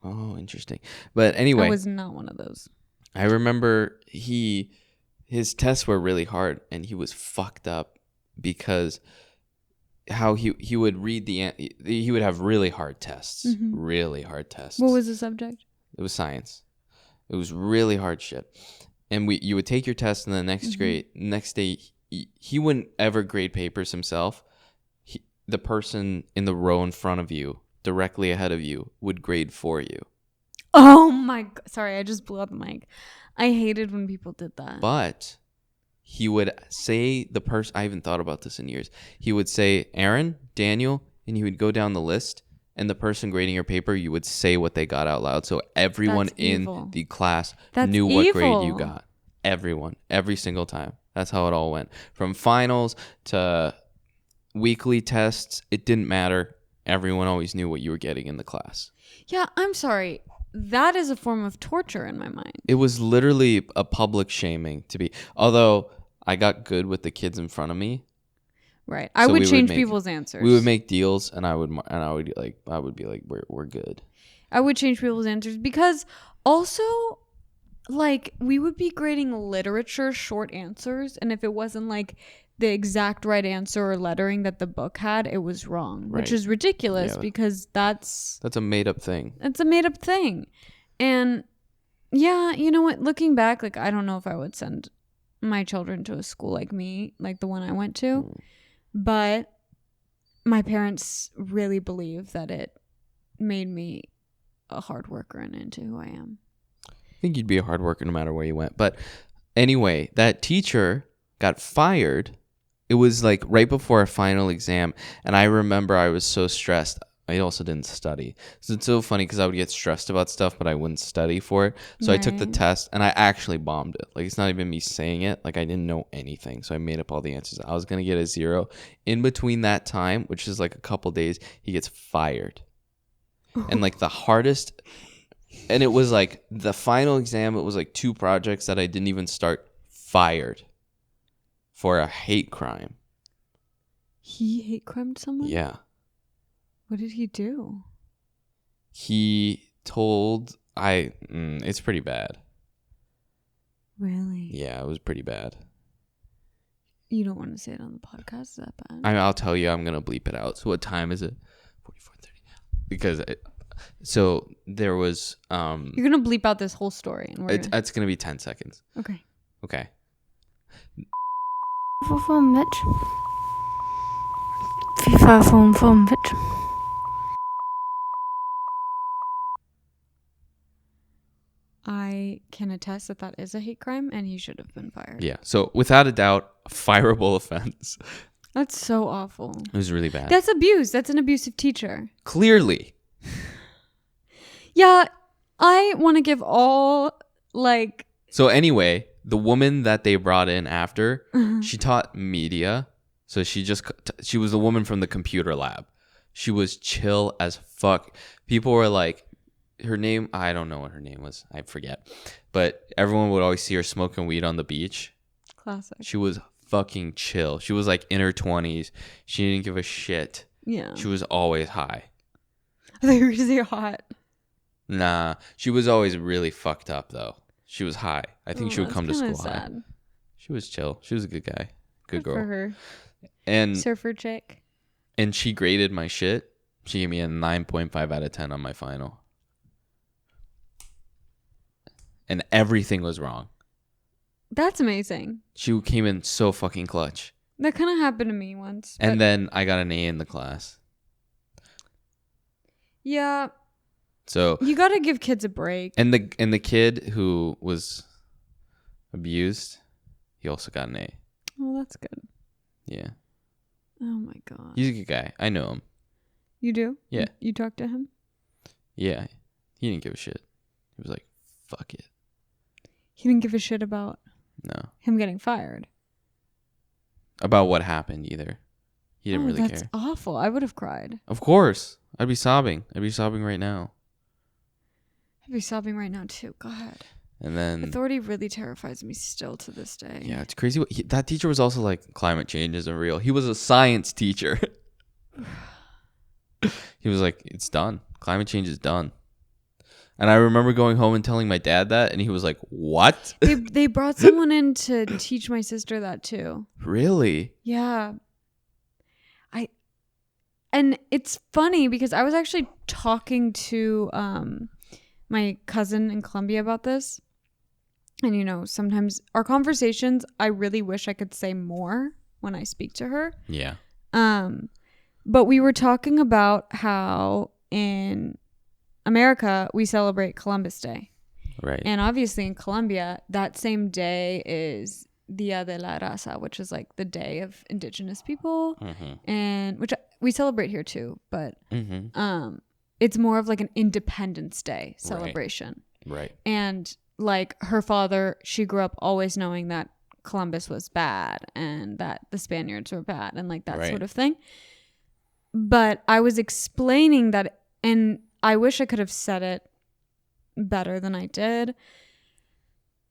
Oh, interesting. But anyway, I was not one of those. I remember his tests were really hard, and he was fucked up because how he would read he would have really hard tests. Mm-hmm. Really hard tests. What was the subject? It was science. It was really hard shit. And you would take your test, and the next day he wouldn't ever grade papers himself. The person in the row in front of you, directly ahead of you, would grade for you. Oh my God. Sorry, I just blew up the mic. I hated when people did that. But he would say the person, I haven't thought about this in years. He would say, Aaron, Daniel, and he would go down the list, and the person grading your paper, you would say what they got out loud. So everyone in the class knew what grade you got. Everyone, every single time. That's how it all went. From finals to weekly tests, it didn't matter. Everyone always knew what you were getting in the class. Yeah, I'm sorry. That is a form of torture in my mind. It was literally a public shaming to be. Although I got good with the kids in front of me. Right. I would change people's answers. We would make deals, and I would be like, we're good. I would change people's answers because also, like, we would be grading literature short answers, and if it wasn't like the exact right answer or lettering that the book had, it was wrong, which is ridiculous because that's a made up thing. It's a made up thing. And yeah, you know what? Looking back, like, I don't know if I would send my children to a school like me, like the one I went to, but my parents really believe that it made me a hard worker and into who I am. I think you'd be a hard worker no matter where you went. But anyway, that teacher got fired. It was like right before a final exam, and I remember I was so stressed. I also didn't study. So it's so funny because I would get stressed about stuff, but I wouldn't study for it. So I took the test, and I actually bombed it. Like, it's not even me saying it. Like, I didn't know anything, so I made up all the answers. I was going to get a 0. In between that time, which is like a couple days, he gets fired. And like the hardest, and it was like the final exam, it was like 2 projects that I didn't even start, fired for a hate crime. He hate crimed someone? Yeah. What did he do? He told it's pretty bad. Really? Yeah, it was pretty bad. You don't want to say it on the podcast? Is that bad? I'll tell you, I'm going to bleep it out. So what time is it? 44:30. Because so there was You're going to bleep out this whole story and it's going to be 10 seconds. Okay. I can attest that that is a hate crime and he should have been fired. Yeah. So without a doubt, a fireable offense. That's so awful. It was really bad. That's abuse. That's an abusive teacher. Clearly. Yeah. I want to give all like. So anyway, the woman that they brought in after, she taught media. So she was the woman from the computer lab. She was chill as fuck. People were like, her name, I don't know what her name was. I forget. But everyone would always see her smoking weed on the beach. Classic. She was fucking chill. She was like in her 20s. She didn't give a shit. Yeah. She was always high. I think you were going to say hot. Nah. She was always really fucked up though. She was high. I think she would come to school high. She was chill. She was a good guy. Good girl. For her. And surfer chick. And she graded my shit. She gave me a 9.5 out of 10 on my final. And everything was wrong. That's amazing. She came in so fucking clutch. That kind of happened to me once. And then I got an A in the class. Yeah. So you got to give kids a break. And the kid who was abused, he also got an A. Oh, that's good. Yeah. Oh my god. He's a good guy. I know him. You do? Yeah. You talked to him? Yeah. He didn't give a shit. He was like, fuck it. He didn't give a shit about him getting fired. About what happened either. He didn't really care. That's awful. I would have cried. Of course. I'd be sobbing. I'd be sobbing right now. I'd be sobbing right now too. God. And then authority really terrifies me still to this day. Yeah, it's crazy. That teacher was also like, climate change isn't real. He was a science teacher. He was like, it's done. Climate change is done. And I remember going home and telling my dad that, and he was like, what? They brought someone in to teach my sister that too. Really? Yeah. And it's funny because I was actually talking to my cousin in Colombia about this. And, you know, sometimes our conversations, I really wish I could say more when I speak to her. Yeah. But we were talking about how in America, we celebrate Columbus Day. Right. And obviously in Colombia, that same day is Dia de la Raza, which is like the day of indigenous people. Mm-hmm. And which we celebrate here too. But mm-hmm. It's more of like an Independence Day celebration. Right. And like her father, she grew up always knowing that Columbus was bad and that the Spaniards were bad and like that sort of thing. But I was explaining that, and I wish I could have said it better than I did,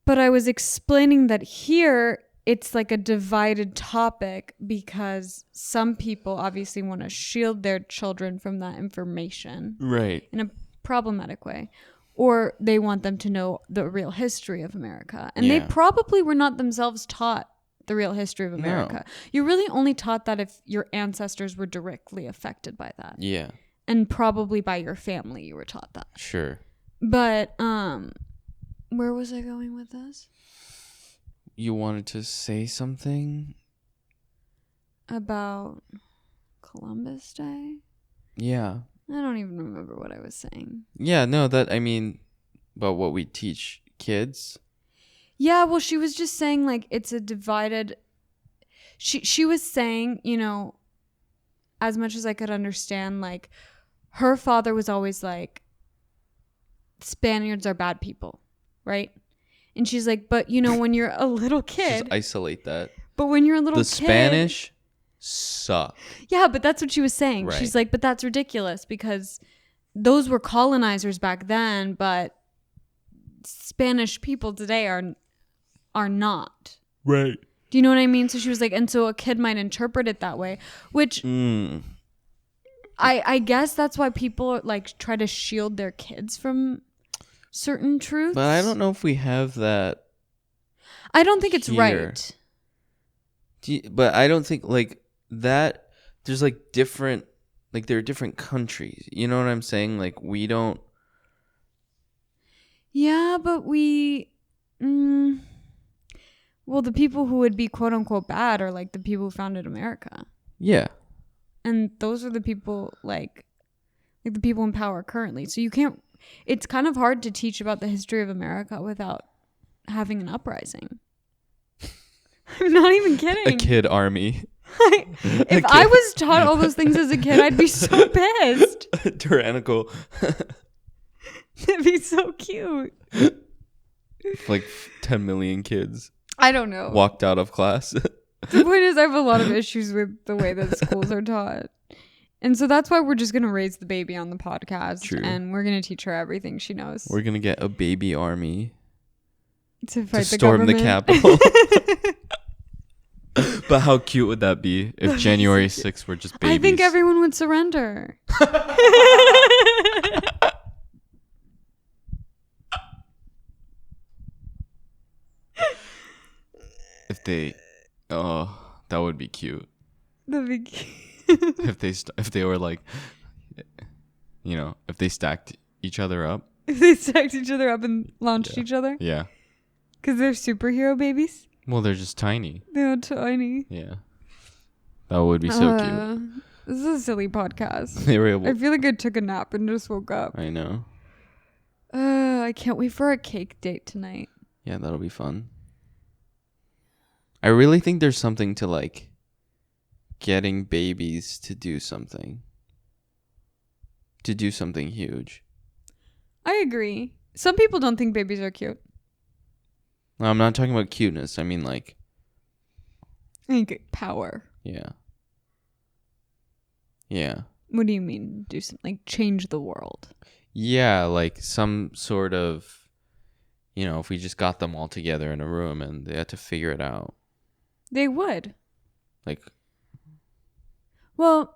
but I was explaining that here it's like a divided topic because some people obviously want to shield their children from that information. Right. In a problematic way. Or they want them to know the real history of America. And they probably were not themselves taught the real history of America. No. You're really only taught that if your ancestors were directly affected by that. Yeah. And probably by your family you were taught that. Sure. But where was I going with this? You wanted to say something? About Columbus Day? Yeah. I don't even remember what I was saying. Yeah, no, about what we teach kids. Yeah, well, she was just saying, like, it's a divided... She was saying, you know, as much as I could understand, like, her father was always like, Spaniards are bad people, right? And she's like, but, you know, when you're a little kid... Just isolate that. But when you're a little kid... The Spanish suck. Yeah, but that's what she was saying. Right. She's like, but that's ridiculous because those were colonizers back then, but Spanish people today are not. Right. Do you know what I mean? So she was like, and so a kid might interpret it that way, which I guess that's why people like try to shield their kids from certain truths. But I don't know if we have that. I don't think it's right. But I don't think like that there's like different, like there are different countries. You know what I'm saying? Like we don't. Yeah, but we. Well, the people who would be quote unquote bad are like the people who founded America. Yeah. And those are the people like the people in power currently. So you can't. It's kind of hard to teach about the history of America without having an uprising. I'm not even kidding. A kid army. If I was taught all those things as a kid, I'd be so pissed. Tyrannical. It'd be so cute. Like 10 million kids I don't know. walked out of class. The point is, I have a lot of issues with the way that schools are taught. And so that's why we're just going to raise the baby on the podcast. True. And we're going to teach her everything she knows. We're going to get a baby army to fight to the storm the government. Capitol. But how cute would that be if January 6th were just babies? I think everyone would surrender. If they, oh, that would be cute. That'd be cute. If they were like, you know, if they stacked each other up. If they stacked each other up and launched each other? Yeah. Because they're superhero babies? Well, they're just tiny. They're tiny. Yeah. That would be so cute. This is a silly podcast. They were able. I feel like I took a nap and just woke up. I know. I can't wait for a cake date tonight. Yeah, that'll be fun. I really think there's something to like getting babies to do something. To do something huge. I agree. Some people don't think babies are cute. No, I'm not talking about cuteness. I mean like. I think power. Yeah. Yeah. What do you mean? Do something like change the world? Yeah, like some sort of, you know, if we just got them all together in a room and they had to figure it out. They would. Like. Well.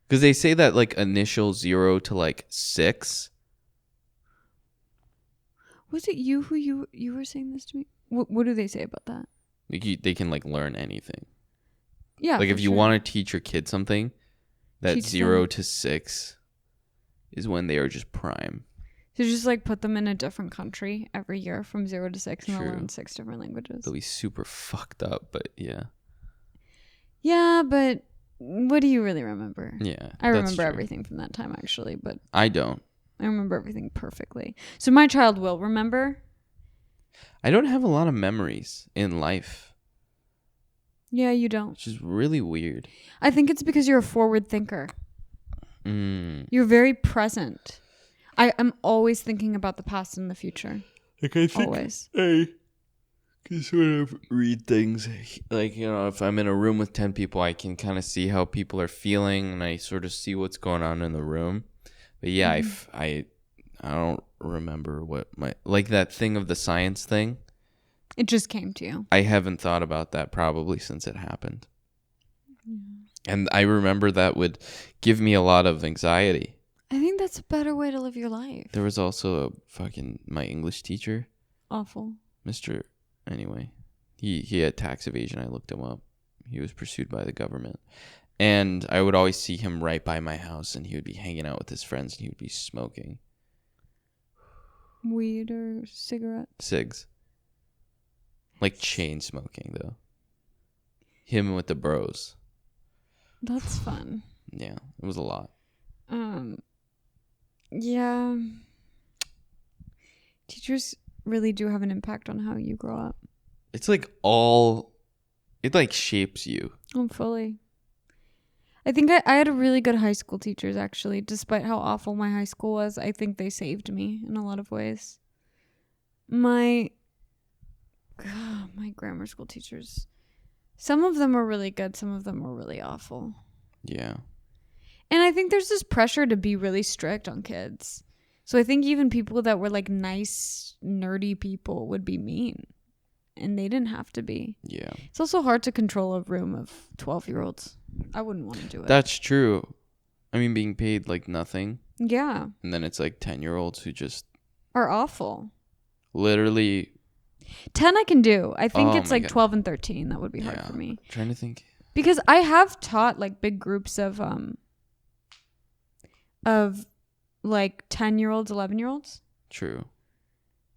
Because they say that like initial 0 to like 6. Was it you who you were saying this to me? What do they say about that? Like they can like learn anything. Yeah. Like if you want to teach your kid something, that Teach 0 them. to 6 is when they are just prime. So just like put them in a different country every year from 0 to 6 and they'll True. learn 6 different languages. They'll be super fucked up, but yeah. Yeah, but what do you really remember? Yeah. I that's remember true. everything from that time actually, but I don't. I remember everything perfectly. So my child will remember. I don't have a lot of memories in life, Yeah, you don't. which is really weird. I think it's because you're a forward thinker. You're very present. I'm always thinking about the past and the future. Like I think Always. I can sort of read things. Like, you know, if I'm in a room with 10 people, I can kind of see how people are feeling and I sort of see what's going on in the room. But yeah, I don't remember what my, like that thing of the science thing. It just came to you. I haven't thought about that probably since it happened. And I remember that would give me a lot of anxiety. I think that's a better way to live your life. There was also a fucking, my English teacher, Awful. Anyway, he had tax evasion. I looked him up. He was pursued by the government. And I would always see him right by my house and he would be hanging out with his friends and he would be smoking Weed or cigarette? cigs. Like chain smoking though. Him with the bros. That's fun. Yeah, it was a lot. Yeah. Teachers really do have an impact on how you grow up. It's like it like shapes you. Oh, fully. I think I had a really good high school teachers, actually. Despite how awful my high school was, I think they saved me in a lot of ways. My grammar school teachers, some of them were really good, some of them were really awful. Yeah. And I think there's this pressure to be really strict on kids. So I think even people that were like nice, nerdy people would be mean. And they didn't have to be. Yeah. It's also hard to control a room of 12-year-olds. I wouldn't want to do it. That's true. I mean, being paid like nothing. Yeah. And then it's like 10-year-olds who just Are awful. literally. 10 I can do. I think Oh it's my like God. 12 and 13. That would be hard Yeah. for me. I'm trying to think. Because I have taught like big groups of like 10-year-olds, 11-year-olds. True.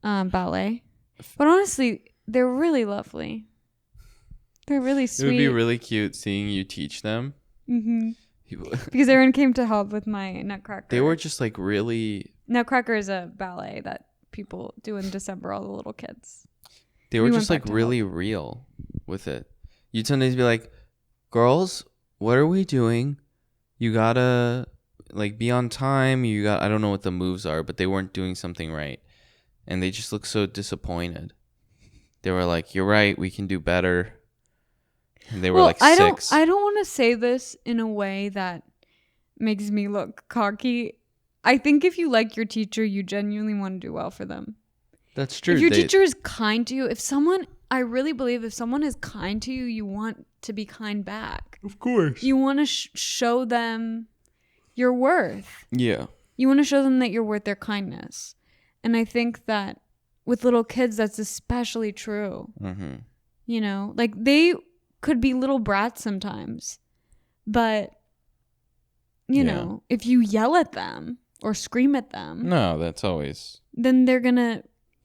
Ballet. But honestly, they're really lovely. They're really It sweet. would be really cute seeing you teach them. Mm-hmm. Because everyone came to help with my Nutcracker. They were just like really. Nutcracker is a ballet that people do in December, all the little kids. They were just like really real with it. You'd sometimes be like, girls, what are we doing? You gotta like be on time. I don't know what the moves are, but they weren't doing something right. And they just looked so disappointed. They were like, you're right, we can do better. And they were like 6. I don't want to say this in a way that makes me look cocky. I think if you like your teacher, you genuinely want to do well for them. That's true. If your teacher is kind to you, I really believe if someone is kind to you, you want to be kind back. Of course. You want to show them your worth. Yeah. You want to show them that you're worth their kindness. And I think that with little kids, that's especially true. Mm-hmm. You know, like they could be little brats sometimes. But, you know, if you yell at them or scream at them. No, that's always. Then they're going to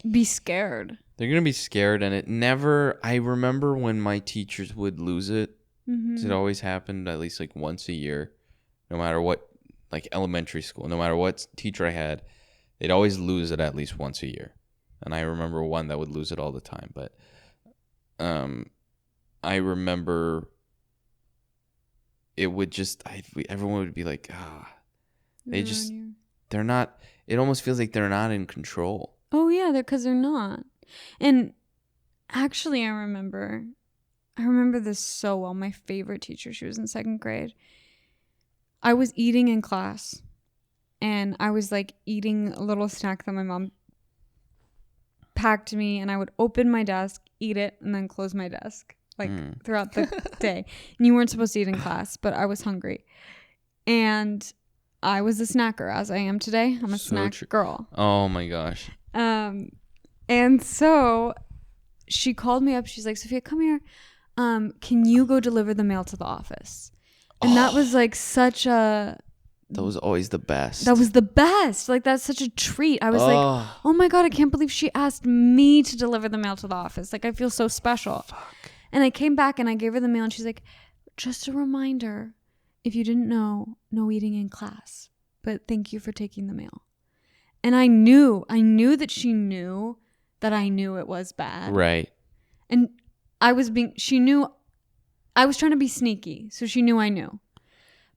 be scared. They're going to be scared. And I remember when my teachers would lose it. Mm-hmm. It always happened at least like once a year. No matter what, like elementary school, no matter what teacher I had, they'd always lose it at least once a year. And I remember one that would lose it all the time. But I remember it would just, everyone would be like, they're not, it almost feels like they're not in control. Oh, yeah, because they're not. And actually, I remember this so well. My favorite teacher, she was in 2nd grade. I was eating in class, and I was like eating a little snack that my mom packed me, and I would open my desk, eat it, and then close my desk like throughout the day. And you weren't supposed to eat in class, but I was hungry. And I was a snacker, as I am today. I'm a snack girl. Oh my gosh. And so she called me up. She's like, Sophia, come here. Can you go deliver the mail to the office? And that was like that was always the best. That was the best. Like, that's such a treat. I was like, oh my God, I can't believe she asked me to deliver the mail to the office. Like, I feel so special. Fuck. And I came back and I gave her the mail and she's like, just a reminder, if you didn't know, no eating in class. But thank you for taking the mail. And I knew that she knew that I knew it was bad. Right. And she knew I was trying to be sneaky, so she knew I knew.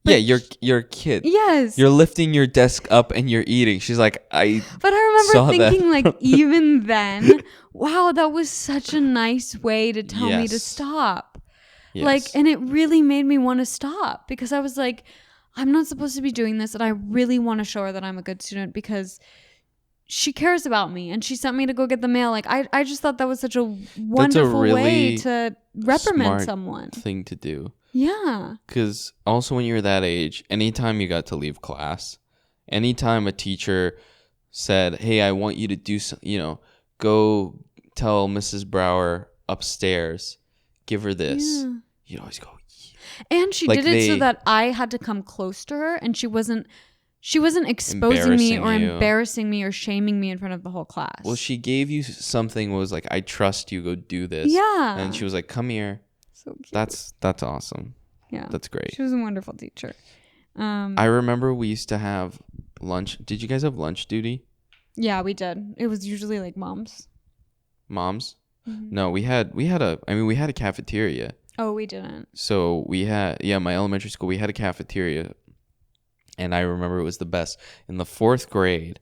But you're a kid. Yes. You're lifting your desk up and you're eating. She's like, But I remember thinking, like, even then, wow, that was such a nice way to tell me to stop. Yes. Like, and it really made me want to stop because I was like, I'm not supposed to be doing this, and I really want to show her that I'm a good student because she cares about me, and she sent me to go get the mail. Like, I just thought that was such a wonderful way to reprimand someone. Thing to do. Yeah. Because also when you were that age, anytime you got to leave class, anytime a teacher said, hey, I want you to do go tell Mrs. Brower upstairs, give her this. Yeah. You'd always go, yeah. And she did it so that I had to come close to her, and she wasn't exposing me or embarrassing me or shaming me in front of the whole class. Well, she gave you something, was like, I trust you, go do this. Yeah. And she was like, come here. So cute. That's awesome. Yeah. That's great. She was a wonderful teacher. I remember we used to have lunch. Did you guys have lunch duty? Yeah, we did. It was usually like moms. Moms? Mm-hmm. No, we had a cafeteria. Oh, we didn't. So we had, my elementary school, we had a cafeteria. And I remember it was the best. In the 4th grade,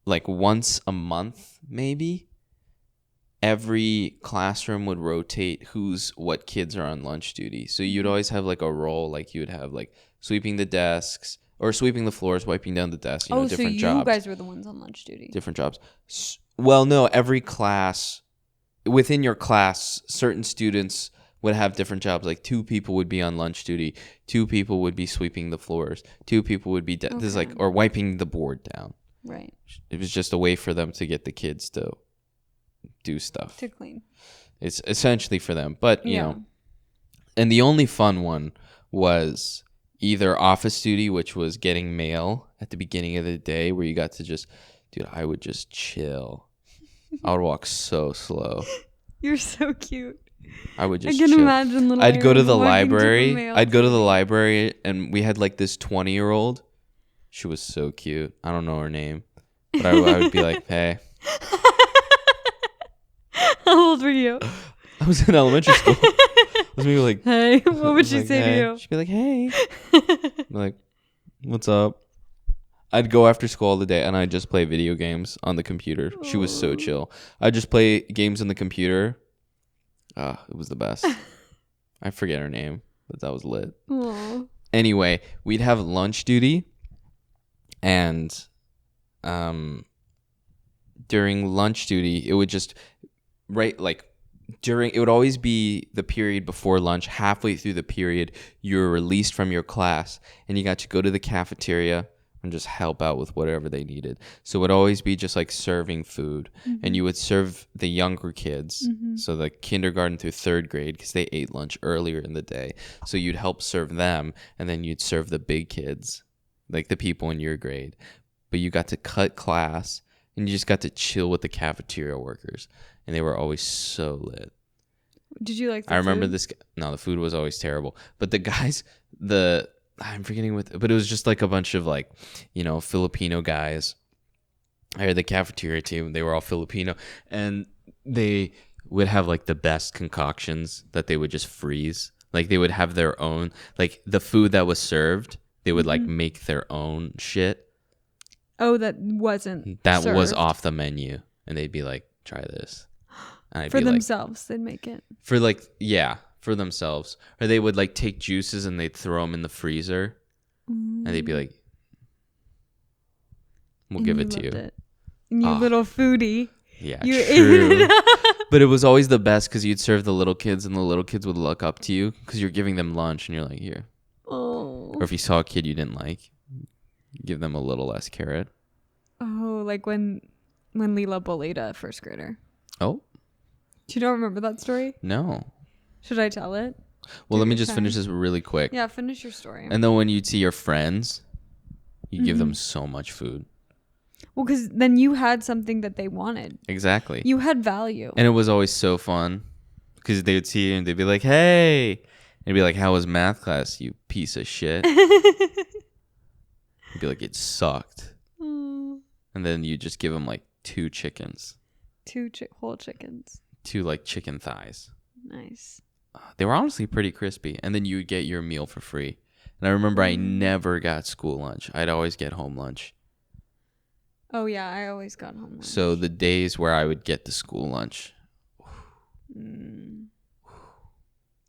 like once a month, maybe, every classroom would rotate what kids are on lunch duty. So you'd always have like a role, like you would have like sweeping the desks or sweeping the floors, wiping down the desks, different jobs. So you guys were the ones on lunch duty. Different jobs. Well, no, every class, within your class, certain students would have different jobs. Like 2 people would be on lunch duty, 2 people would be sweeping the floors, 2 people would be or wiping the board down. Right. It was just a way for them to get the kids to do stuff. To clean. It's essentially for them. But, you know, and the only fun one was either office duty, which was getting mail at the beginning of the day where you got to just, dude, I would just chill. I would walk so slow. You're so cute. I would just I can chill. imagine little I'd go to Aaron the walking to the library. mail I'd go to the today. library, and we had like this 20-year-old. She was so cute. I don't know her name, but I would be like, hey. How old were you? I was in elementary school. I was maybe like, Hey, what would she like, say hey. to you? She'd be like, hey. I'd be like, what's up? I'd go after school all the day, and I'd just play video games on the computer. She was so chill. I'd just play games on the computer. It was the best. I forget her name, but that was lit. Aww. Anyway, we'd have lunch duty, and during lunch duty, it would just it would always be the period before lunch. Halfway through the period, you were released from your class, and you got to go to the cafeteria and just help out with whatever they needed. So it would always be just like serving food, and you would serve the younger kids, so the kindergarten through third grade, because they ate lunch earlier in the day. So you'd help serve them, and then you'd serve the big kids, like the people in your grade. But you got to cut class, and you just got to chill with the cafeteria workers, and they were always so lit. Did you like the I remember food? this. No, the food was always terrible. But the guys, I'm forgetting but it was just like a bunch of like, Filipino guys. I had the cafeteria team. They were all Filipino, and they would have like the best concoctions that they would just freeze. Like they would have their own, like the food that was served, they would like make their own shit. Oh, that wasn't That was served. off the menu, and they'd be like, "Try this," and I'd For be like, themselves, they'd make it. for like, yeah, for themselves, or they would like take juices and they'd throw them in the freezer, and they'd be like, "We'll give it to you." It. You little foodie. Yeah, You true. ate it. But it was always the best because you'd serve the little kids, and the little kids would look up to you because you're giving them lunch, and you're like, "Here." Oh. Or if you saw a kid you didn't like, give them a little less carrot. Oh, like when Lila bullied a first grader. Oh, You don't remember that story? no. Should I tell it? Well, let me your just finish this really quick. Yeah, finish your story. And then when you'd see your friends, you give them so much food. Well, because then you had something that they wanted. Exactly. You had value. And it was always so fun because they would see you and they'd be like, "Hey," and you'd be like, "How was math class, you piece of shit?" You'd be like, "It sucked." Mm, And then you just give them like 2 chickens, two whole chickens. 2 like chicken thighs. Nice. They were honestly pretty crispy. And then you would get your meal for free. And I remember I never got school lunch. I'd always get home lunch. Oh, yeah, I always got home lunch. So the days where I would get the school lunch, Even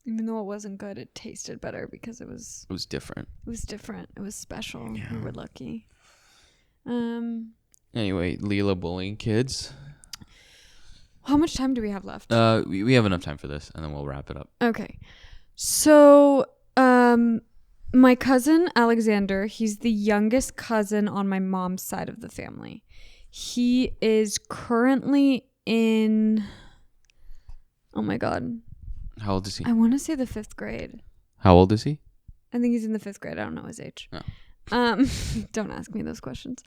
though it wasn't good, it tasted better because it was different. different. It was special. Yeah. We were lucky. Anyway, Lila bullying kids. How much time do we have left? We have enough time for this, and then we'll wrap it up. Okay. So, my cousin Alexander, he's the youngest cousin on my mom's side of the family. He is currently in, oh my God. How old is he? I want to say the 5th grade. How old is he? I think he's in the 5th grade. I don't know his age. Oh. Don't ask me those questions.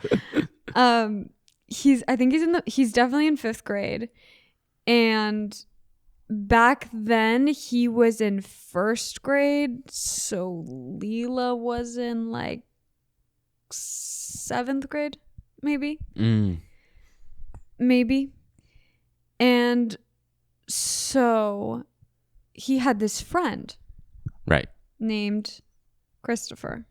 He's definitely in 5th grade. And back then he was in 1st grade. So Lila was in like 7th grade, maybe. Maybe. And so he had this friend. Right. Named Christopher.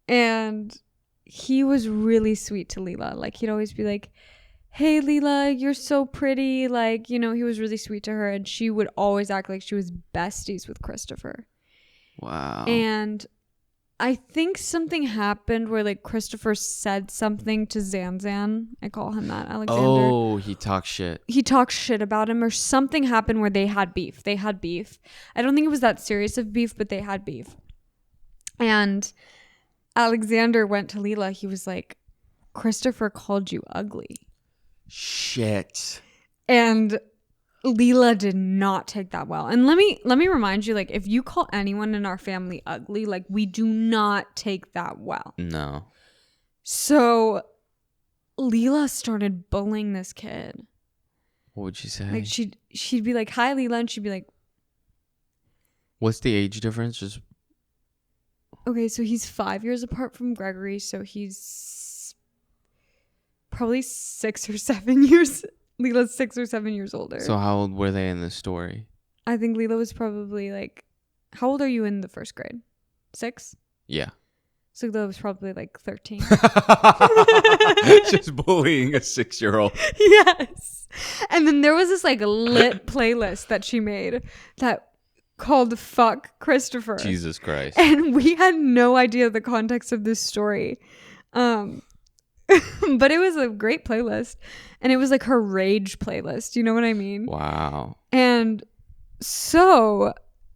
And he was really sweet to Lila. Like, he'd always be like, "Hey, Lila, you're so pretty." Like, he was really sweet to her. And she would always act like she was besties with Christopher. Wow. And I think something happened where, like, Christopher said something to Zanzan. I call him that, Alexander. Oh, he talks shit. He talked shit about him, or something happened where they had beef. I don't think it was that serious of beef, but they had beef. And Alexander went to Lila. He was like, "Christopher called you ugly." Shit. And Lila did not take that well. And let me remind you, like, if you call anyone in our family ugly, like, we do not take that well. No. So Lila started bullying this kid. What would she say? Like she'd be like, "Hi, Lila," and she'd be like, What's the age difference? Just okay, so he's 5 years apart from Gregory, so he's probably 6 or 7 years. Lila's 6 or 7 years older. so how old were they in this story? I think Lila was probably like, how old are you in the first grade? 6? Yeah. So Lila was probably like 13. Just bullying a 6-year-old. Yes. And then there was this like lit playlist that she made that called Fuck Christopher. Jesus Christ. And we had no idea the context of this story. But it was a great playlist. And it was like her rage playlist. You know what I mean? Wow. And so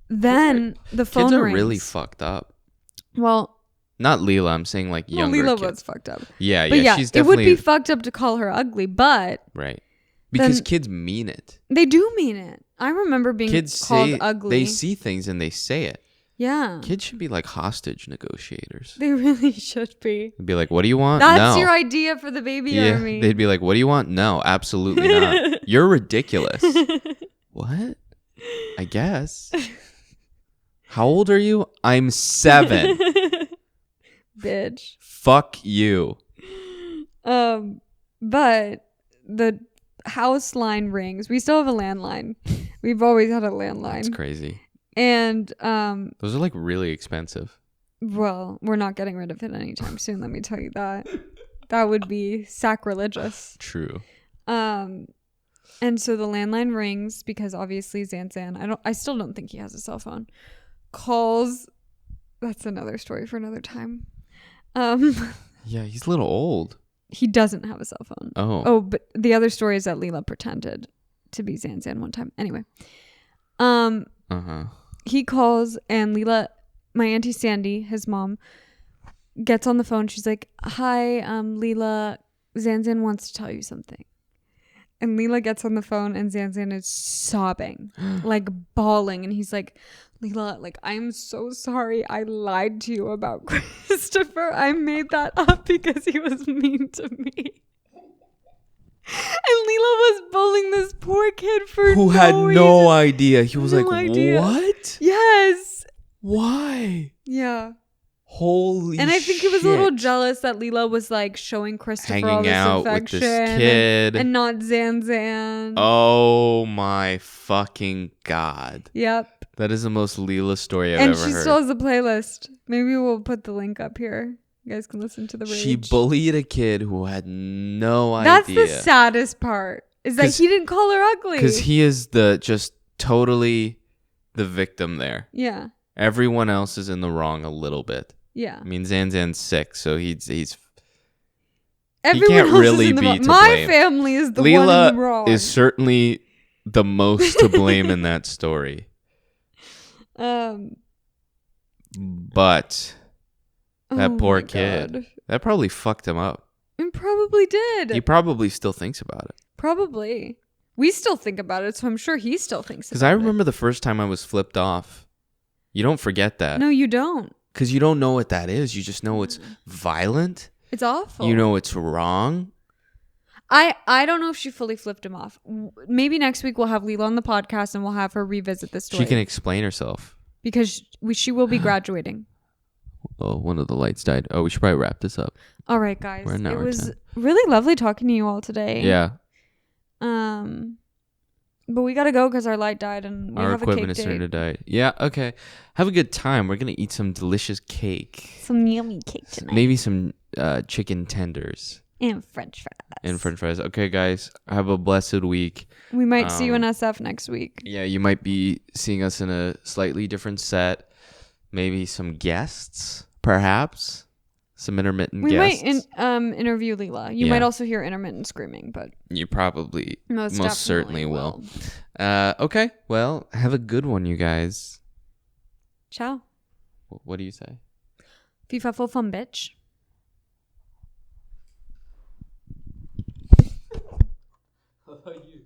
then the phone Kids are rings. really fucked up. Well, not Lila. I'm saying like younger Lila kids. was fucked up. Yeah, But yeah, she's it would definitely be fucked up to call her ugly, but right. Because then- kids mean it. they do mean it. I remember being Kids called say ugly. they see things and they say it. Yeah. Kids should be like hostage negotiators. They really should be. They'd be like, "What do you want?" That's No. your idea for the baby Yeah. army. They'd be like, "What do you want?" No, absolutely not. You're ridiculous. What? I guess. How old are you? I'm 7. Bitch. Fuck you. But the house line rings. We still have a landline. We've always had a landline. That's crazy. And Those are like really expensive. well, we're not getting rid of it anytime soon, let me tell you that. That would be sacrilegious. True. And so the landline rings because obviously Zanzan, I still don't think he has a cell phone. Calls. That's another story for another time. Yeah, he's a little old. He doesn't have a cell phone. Oh. But the other story is that Lila pretended to be Zanzan one time. Anyway. He calls and Lila, my Auntie Sandy, his mom, gets on the phone. She's like, "Hi, Lila, Zanzan wants to tell you something." And Lila gets on the phone and Zanzan is sobbing, like bawling. And he's like, "Lila, like, I'm so sorry. I lied to you about Christopher. I made that up because he was mean to me." And Lila was bullying this poor kid for Who no had reason. no idea. He was No like, idea. "What? Yes. Why? Yeah. Holy And I think he was a little shit." jealous that Lila was like showing Christopher all Hanging this out with affection this kid. and not Zanzan. Oh my fucking God. Yep. That is the most Lila story I've And ever she heard. still has a playlist. Maybe we'll put the link up here. You guys can listen to the rage. She bullied a kid who had no That's idea. the saddest part. Is that he didn't call her ugly. Because he is just totally the victim there. Yeah. Everyone else is in the wrong a little bit. Yeah. I mean, Zanzan's sick, so he's Everyone can't else really is in the be wrong. to My blame. family is the Lila one wrong. is certainly the most to blame in that story. But that poor kid, God. that probably fucked him up. It probably did. He probably still thinks about it. Probably. We still think about it, so I'm sure he still thinks about it. Because I remember the first time I was flipped off. You don't forget that. No, you don't. Because you don't know what that is. You just know it's violent. It's awful. You know it's wrong. I don't know if she fully flipped him off. Maybe next week we'll have Lila on the podcast and we'll have her revisit this story. She can explain herself. Because she will be graduating. Oh, one of the lights died. Oh, we should probably wrap this up. All right, guys. We're an hour It was 10. really lovely talking to you all today. Yeah. But we gotta go because our light died and we Our have a cake equipment is starting to date. die. Yeah, okay. Have a good time. We're going to eat some delicious cake. Some yummy cake tonight. Maybe some chicken tenders. And French fries. And french fries. Okay, guys. Have a blessed week. We might see you in SF next week. Yeah, you might be seeing us in a slightly different set. Maybe some guests, perhaps. Some intermittent We guests. might interview Lila. You Yeah. might also hear intermittent screaming, but You probably most certainly definitely will. Okay, well, have a good one, you guys. Ciao. What do you say? FIFA full fun, bitch. How about you?